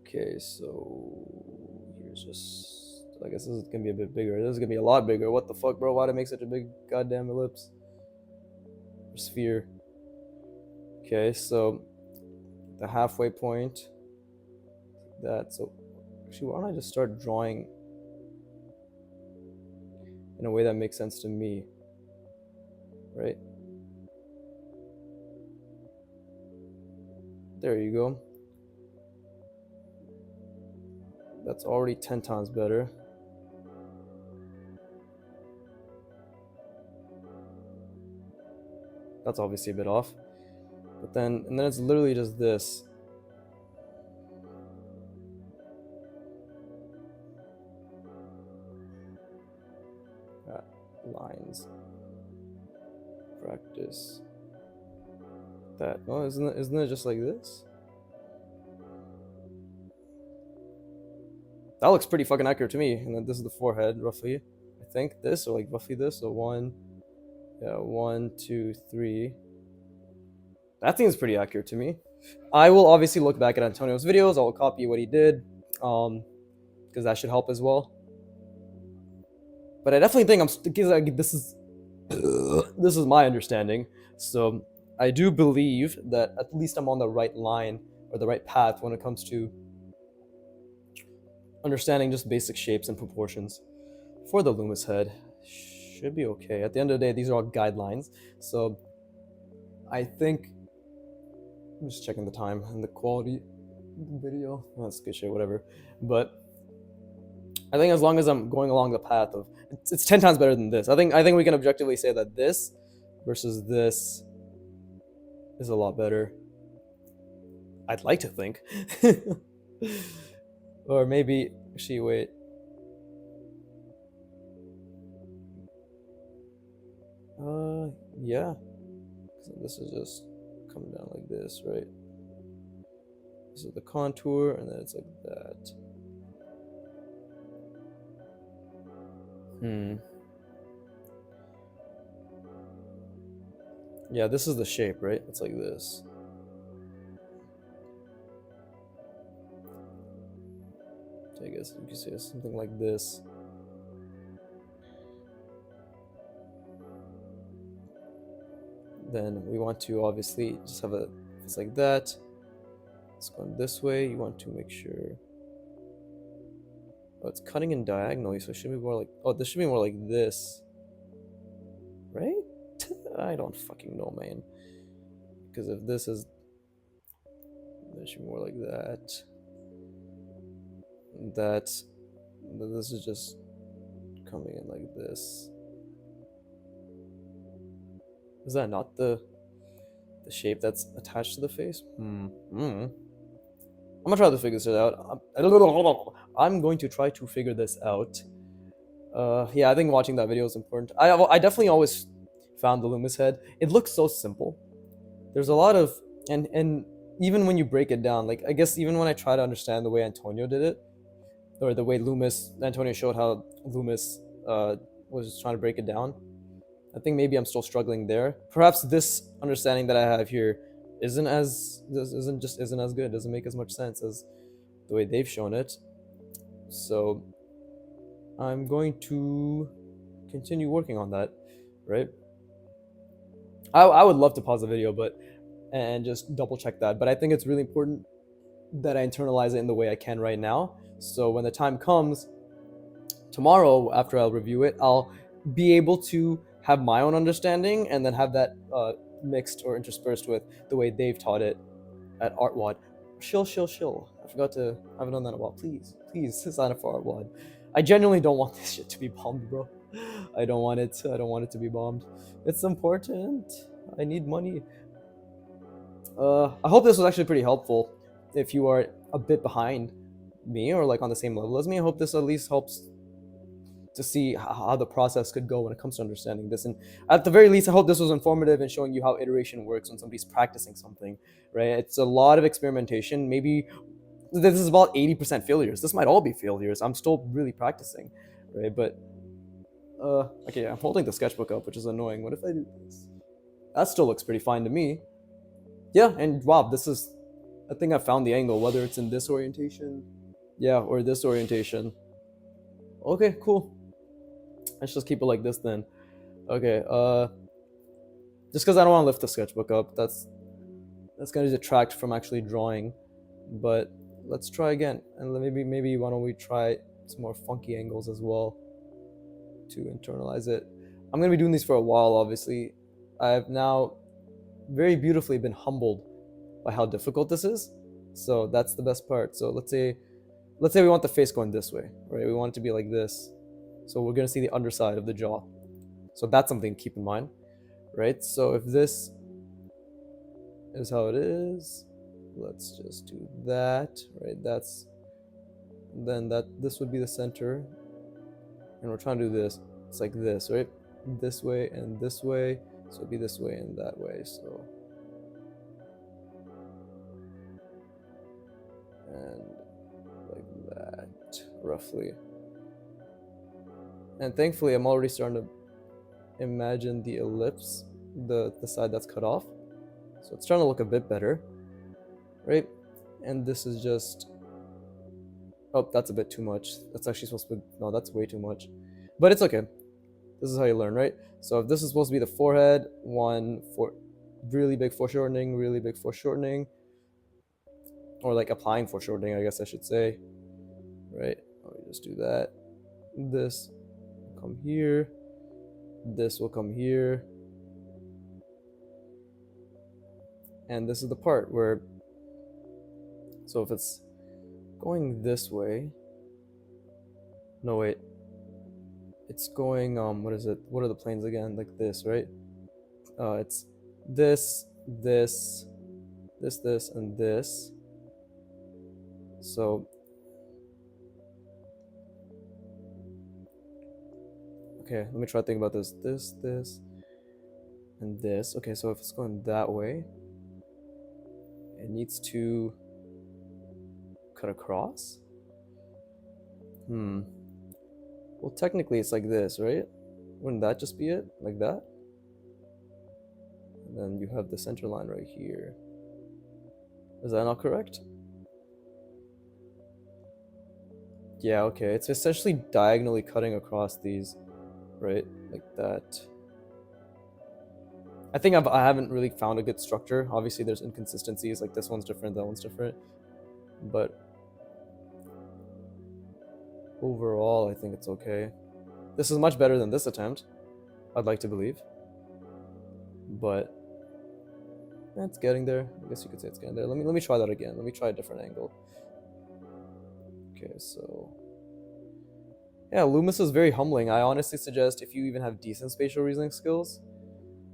Okay, so here's just... I guess this is gonna be a bit bigger. This is gonna be a lot bigger. What the fuck, bro? Why'd I make such a big goddamn ellipse? Or sphere. Okay, so the halfway point, that. So actually, why don't I just start drawing in a way that makes sense to me, right? There you go. That's already 10 times better. That's obviously a bit off. But then, and then it's literally just this. Lines. Practice. That. Oh, isn't it just like this? That looks pretty fucking accurate to me. And then this is the forehead, roughly. I think this, or like roughly this. So one, yeah, 1, 2, 3. That seems pretty accurate to me. I will obviously look back at Antonio's videos. I'll copy what he did, because that should help as well. But I definitely think this is my understanding. So I do believe that at least I'm on the right line or the right path when it comes to understanding just basic shapes and proportions for the Loomis head. Should be okay. At the end of the day, these are all guidelines. So I think I'm just checking the time and the quality of the video. Oh, that's good shit, whatever. But I think as long as I'm going along the path of it's 10 times better than this. I think we can objectively say that this versus this is a lot better. I'd like to think. Or maybe actually wait. Yeah. So this is just coming down like this, right? This is the contour, and then it's like that. Yeah, this is the shape, right? It's like this. I guess you could say something like this. Then we want to obviously just have a, it's like that. It's going this way. You want to make sure. Oh, it's cutting in diagonally, so it should be more like, oh, this should be more like this. Right? I don't fucking know, man. Because if this is, it should be more like that. This is just coming in like this. Is that not the shape that's attached to the face? I'm gonna try to figure this out. I'm going to try to figure this out. Yeah, I think watching that video is important. I definitely always found the Loomis head. It looks so simple. There's a lot of and even when you break it down, like I guess even when I try to understand the way Antonio did it, or the way Antonio showed how Loomis was trying to break it down, I think maybe I'm still struggling there. Perhaps this understanding that I have here isn't as good. Doesn't make as much sense as the way they've shown it. So I'm going to continue working on that, right? I would love to pause the video, and just double check that. But I think it's really important that I internalize it in the way I can right now. So when the time comes tomorrow, after I'll review it, I'll be able to have my own understanding and then have that mixed or interspersed with the way they've taught it at ArtWad. Shill. I haven't done that in a while. Please sign up for ArtWad. I genuinely don't want this shit to be bombed, bro. I don't want it to be bombed. It's important. I need money. I hope this was actually pretty helpful. If you are a bit behind me or like on the same level as me, I hope this at least helps to see how the process could go when it comes to understanding this. And at the very least, I hope this was informative in showing you how iteration works when somebody's practicing something, right? It's a lot of experimentation. Maybe this is about 80% failures. This might all be failures. I'm still really practicing, right? But okay, I'm holding the sketchbook up, which is annoying. What if I do this? That still looks pretty fine to me. Yeah, and Rob, I think I found the angle, whether it's in this orientation, yeah, or this orientation. Okay, cool. Let's just keep it like this then. Okay, just because I don't want to lift the sketchbook up, that's That's gonna detract from actually drawing. But let's try again, and maybe why don't we try some more funky angles as well to internalize it. I'm gonna be doing these for a while, obviously. I've now very beautifully been humbled by how difficult this is. So that's the best part. So let's say we want the face going this way, right? We want it to be like this. So we're gonna see the underside of the jaw. So that's something to keep in mind, right? So if this is how it is, let's just do that, right? Then this would be the center, and we're trying to do this. It's like this, right? This way and this way. So it'd be this way and that way. So and like that, roughly. And thankfully, I'm already starting to imagine the ellipse, the side that's cut off. So it's starting to look a bit better, right? And this is just, oh, that's a bit too much. That's actually supposed to be, no, that's way too much. But it's okay. This is how you learn, right? So if this is supposed to be the forehead, really big foreshortening, really big foreshortening, or like applying foreshortening, I guess I should say, right? Let me just do that. This will come here. This will come here. And this is the part where, so if it's going this way, no wait, it's going, what is it? What are the planes again? Like this, right? It's this, this, this, and this. So, okay, let me try to think about this. This, and this. Okay, so if it's going that way, it needs to cut across. Well, technically it's like this, right? Wouldn't that just be it? Like that? And then you have the center line right here. Is that not correct? Yeah, okay. It's essentially diagonally cutting across these, right? Like that. I think I haven't really found a good structure. Obviously, there's inconsistencies. Like this one's different, that one's different. But overall, I think it's okay. This is much better than this attempt, I'd like to believe. But it's getting there. I guess you could say it's getting there. Let me try that again. Let me try a different angle. Okay, so yeah, Loomis is very humbling. I honestly suggest if you even have decent spatial reasoning skills,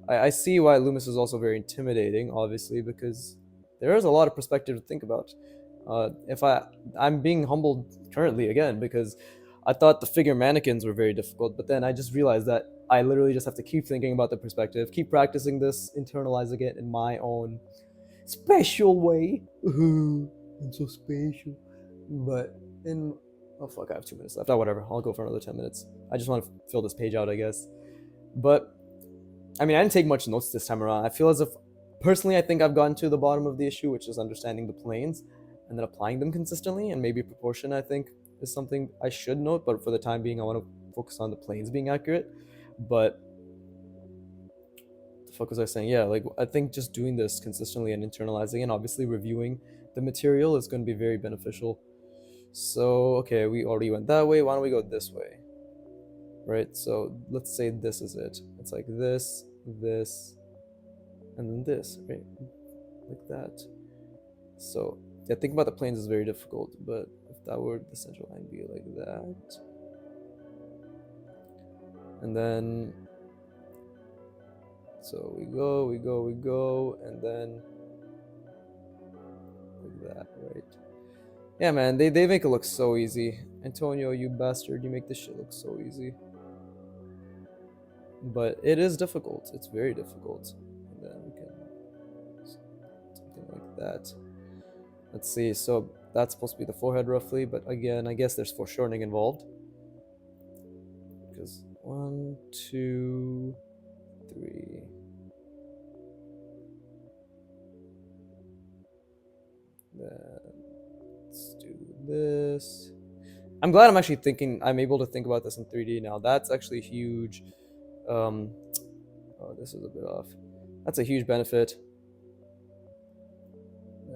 I see why Loomis is also very intimidating, obviously, because there is a lot of perspective to think about. I'm being humbled currently again because I thought the figure mannequins were very difficult, but then I just realized that I literally just have to keep thinking about the perspective, keep practicing this, internalizing it in my own special way. I'm so spatial. But in, oh fuck, I have 2 minutes left. Oh, whatever. I'll go for another 10 minutes. I just want to fill this page out, I guess. But I mean, I didn't take much notes this time around. I feel as if, personally, I think I've gotten to the bottom of the issue, which is understanding the planes and then applying them consistently, and maybe proportion, I think, is something I should note, but for the time being, I want to focus on the planes being accurate. But the fuck was I saying? Yeah, like, I think just doing this consistently and internalizing and obviously reviewing the material is going to be very beneficial. So, okay, we already went that way. Why don't we go this way? Right, so let's say this is it. It's like this, and then this, right? Like that. So, yeah, think about the planes is very difficult, but if that were the central line, be like that. And then, so we go, and then like that, right? Yeah, man, they make it look so easy. Antonio, you bastard, you make this shit look so easy. But it is difficult. It's very difficult. And then we can something like that. Let's see. So that's supposed to be the forehead roughly, but again, I guess there's foreshortening involved. Because 1, 2, 3. Then let's do this. I'm glad I'm actually I'm able to think about this in 3D now. That's actually huge. Oh, this is a bit off. That's a huge benefit.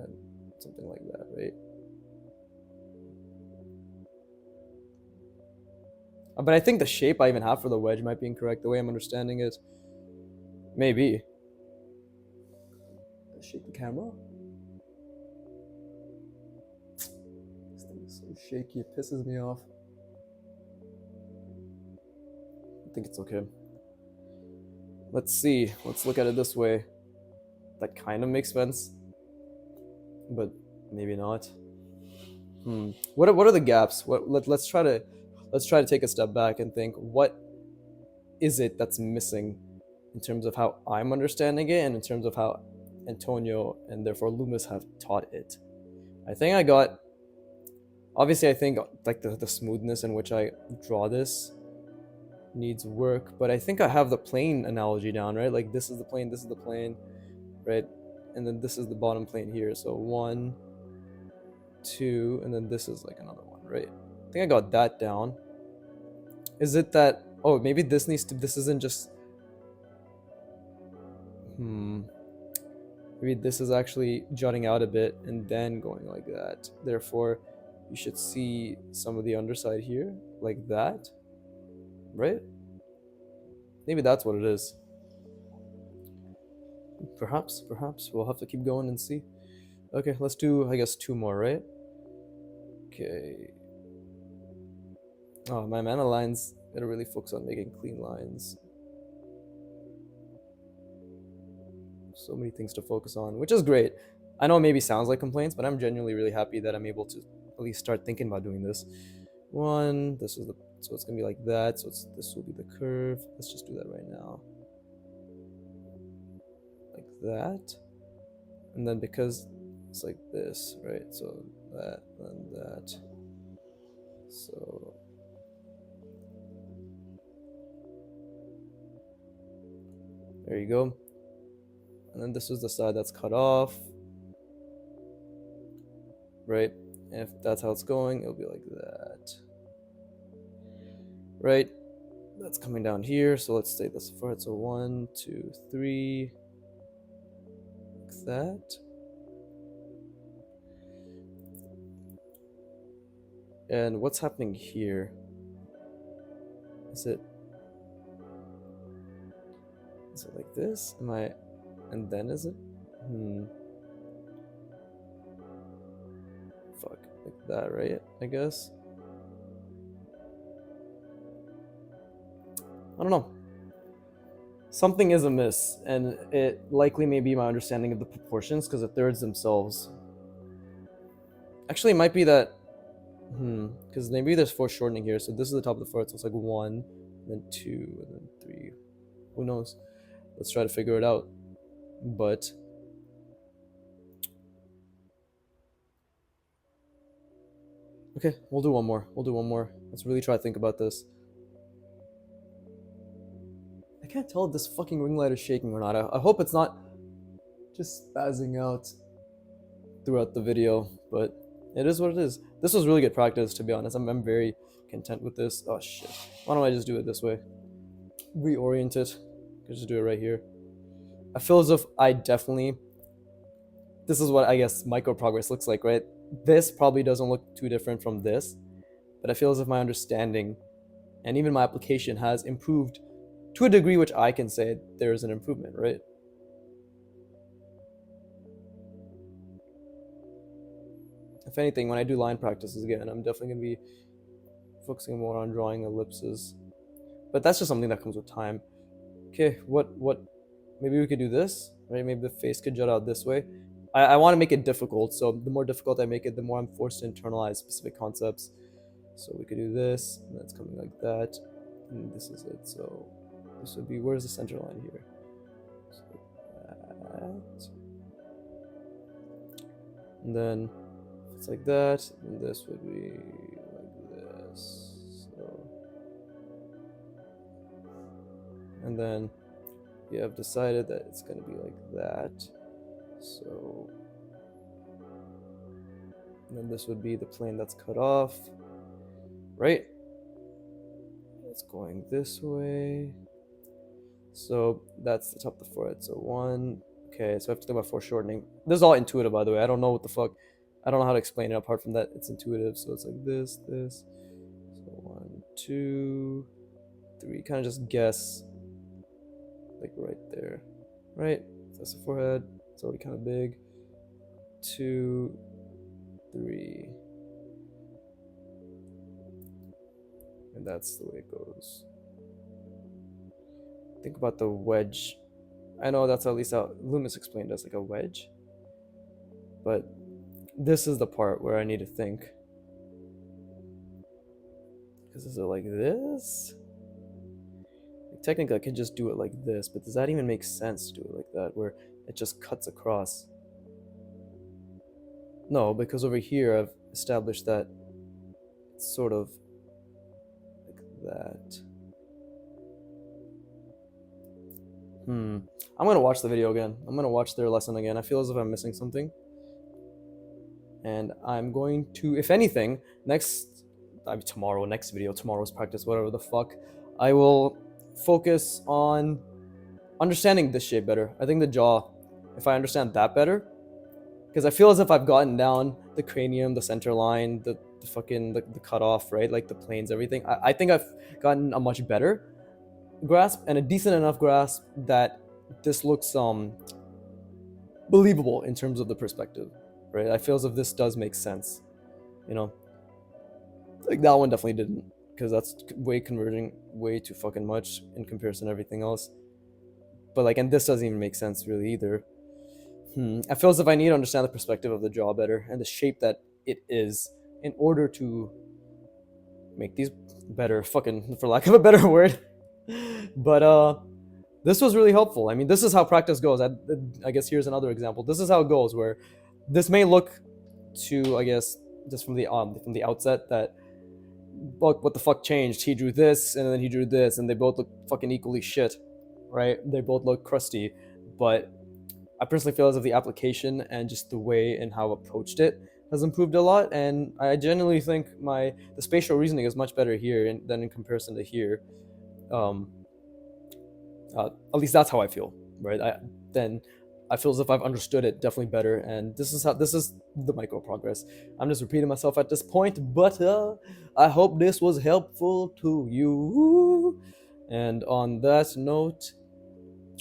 and something like that, right? But I think the shape I even have for the wedge might be incorrect, the way I'm understanding it. Maybe. Shake the camera. This thing is so shaky, it pisses me off. I think it's okay. Let's see. Let's look at it this way. That kind of makes sense, but maybe not. What are the gaps? Let's try to take a step back and think, what is it that's missing in terms of how I'm understanding it and in terms of how Antonio and therefore Loomis have taught it. I think I got, obviously I think like the smoothness in which I draw this needs work, but I think I have the plane analogy down, right? Like this is the plane, right? And then this is the bottom plane here. So 1, 2, and then this is like another one, right? I think I got that down. Is it that, oh, maybe this isn't just, maybe this is actually jutting out a bit and then going like that. Therefore, you should see some of the underside here, like that, right? Maybe that's what it is. Perhaps we'll have to keep going and see. Okay, let's do, I guess, 2 more, right? Okay. Oh, my mana lines, gotta really focus on making clean lines. So many things to focus on, which is great. I know it maybe sounds like complaints, but I'm genuinely really happy that I'm able to at least start thinking about doing this. 1, this is the, so it's gonna be like that, so this will be the curve. Let's just do that right now. Like that. And then because it's like this, right? So that and that. So there you go. And then this is the side that's cut off, right? And if that's how it's going, it'll be like that, right? That's coming down here, so let's say this for it. So 1, 2, 3, like that. And what's happening here? Is it like this? And then is it? Fuck, like that, right? I guess. I don't know. Something is amiss, and it likely may be my understanding of the proportions, because the thirds themselves. Actually, it might be that. Because maybe there's foreshortening here. So this is the top of the fourth, so it's like 1, then 2, and then 3. Who knows? Let's try to figure it out. But okay, we'll do one more. Let's really try to think about this. I can't tell if this fucking ring light is shaking or not. I hope it's not just spazzing out throughout the video, but it is what it is. This was really good practice, to be honest. I'm very content with this. Oh shit. Why don't I just do it this way? Reorient it. Just do it right here. I feel as if I definitely, this is what I guess micro progress looks like, right? This probably doesn't look too different from this, but I feel as if my understanding and even my application has improved to a degree which I can say there is an improvement, right? If anything, when I do line practices again, I'm definitely going to be focusing more on drawing ellipses. But that's just something that comes with time. Okay, what maybe we could do this, right? Maybe the face could jut out this way. I want to make it difficult, so the more difficult I make it, the more I'm forced to internalize specific concepts. So we could do this, and that's coming like that, and this is it. So this would be, where's the center line here? So that. And then if it's like that, then this would be like this. So, and then you have decided that it's going to be like that. So, and then this would be the plane that's cut off, right? It's going this way. So that's the top of the forehead. So 1, Okay, so I have to think about foreshortening. This is all intuitive, by the way. I don't know what the fuck. I don't know how to explain it apart from that it's intuitive. So it's like this. So 1, 2, 3. Kind of just guess, like right there, right? That's the forehead. It's already kind of big. 2, 3, and that's the way it goes. Think about the wedge. I know that's at least how Loomis explained as like a wedge, but this is the part where I need to think. Because is it like this? Like, technically, I can just do it like this, but does that even make sense to do it like that, where it just cuts across? No, because over here I've established that it's sort of like that. I'm gonna watch the video again. I'm gonna watch their lesson again. I feel as if I'm missing something. And I'm going to, if anything, tomorrow's practice, whatever the fuck, I will focus on understanding this shape better. I think the jaw, if I understand that better, because I feel as if I've gotten down the cranium, the center line, the fucking the cutoff, right? Like the planes, everything. I think I've gotten a much better grasp and a decent enough grasp that this looks believable in terms of the perspective, right? I feel as if this does make sense, you know. Like that one definitely didn't, because that's converging way too fucking much in comparison to everything else. But like, and this doesn't even make sense really either. I feel as if I need to understand the perspective of the jaw better and the shape that it is in order to make these better, fucking, for lack of a better word. But this was really helpful. I mean, this is how practice goes. I guess here's another example. This is how it goes, where this may look to, I guess, just from the outset that, what the fuck changed? He drew this, and then he drew this, and they both look fucking equally shit, right? They both look crusty, but I personally feel as if the application and just the way and how I approached it has improved a lot, and I genuinely think the spatial reasoning is much better here than in comparison to here. At least that's how I feel, right? I feel as if I've understood it definitely better, and this is the micro progress. I'm just repeating myself at this point, but I hope this was helpful to you. And on that note,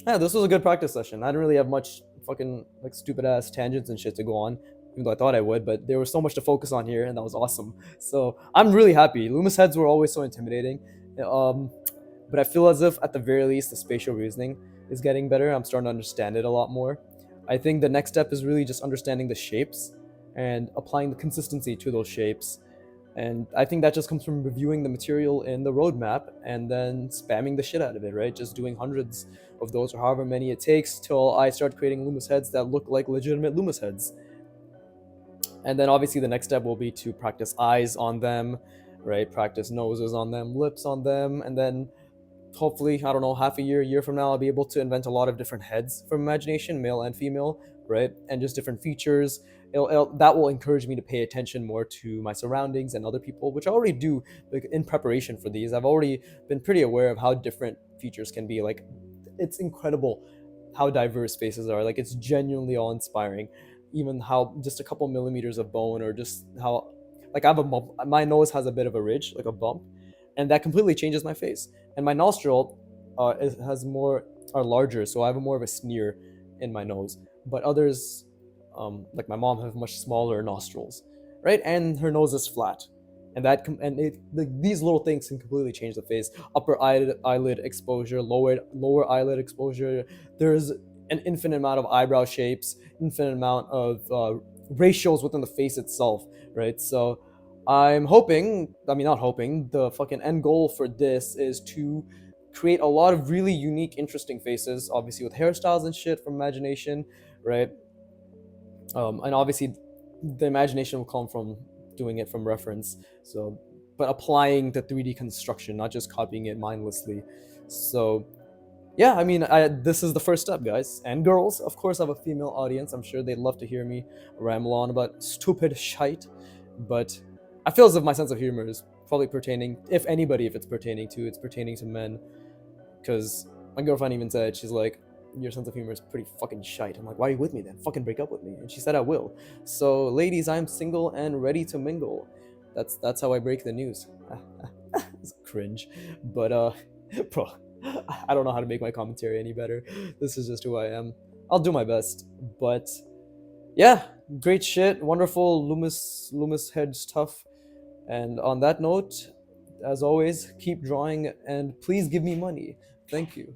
yeah, this was a good practice session. I didn't really have much fucking like stupid ass tangents and shit to go on, even though I thought I would, but there was so much to focus on here, and that was awesome. So I'm really happy. Loomis heads were always so intimidating. But I feel as if, at the very least, the spatial reasoning is getting better. I'm starting to understand it a lot more. I think the next step is really just understanding the shapes and applying the consistency to those shapes. And I think that just comes from reviewing the material in the roadmap and then spamming the shit out of it, right? Just doing hundreds of those or however many it takes till I start creating Loomis heads that look like legitimate Loomis heads. And then obviously the next step will be to practice eyes on them, right? Practice noses on them, lips on them, and then hopefully, I don't know, half a year from now, I'll be able to invent a lot of different heads from imagination, male and female, right? And just different features. That will encourage me to pay attention more to my surroundings and other people, which I already do. Like, in preparation for these, I've already been pretty aware of how different features can be. Like, it's incredible how diverse faces are. Like, it's genuinely awe-inspiring. Even how just a couple millimeters of bone, or just how, like, my nose has a bit of a ridge, like a bump, and that completely changes my face. And my nostril are larger, so I have more of a sneer in my nose. But others, like my mom, have much smaller nostrils, right? And her nose is flat, and these little things can completely change the face. Upper eyelid exposure, lower eyelid exposure. There's an infinite amount of eyebrow shapes, infinite amount of ratios within the face itself, right? So I'm hoping, not hoping, the fucking end goal for this is to create a lot of really unique, interesting faces, obviously with hairstyles and shit from imagination, right? And obviously the imagination will come from doing it from reference, so, but applying the 3D construction, not just copying it mindlessly. So yeah, this is the first step, guys and girls. Of course, I have a female audience. I'm sure they'd love to hear me ramble on about stupid shite, but I feel as if my sense of humor is probably pertaining, if it's pertaining to men. Because my girlfriend even said, she's like, your sense of humor is pretty fucking shite. I'm like, why are you with me then? Fucking break up with me. And she said I will. So ladies, I'm single and ready to mingle. That's how I break the news. It's cringe. But bro, I don't know how to make my commentary any better. This is just who I am. I'll do my best. But yeah, great shit. Wonderful Loomis head stuff. And on that note, as always, keep drawing and please give me money. Thank you.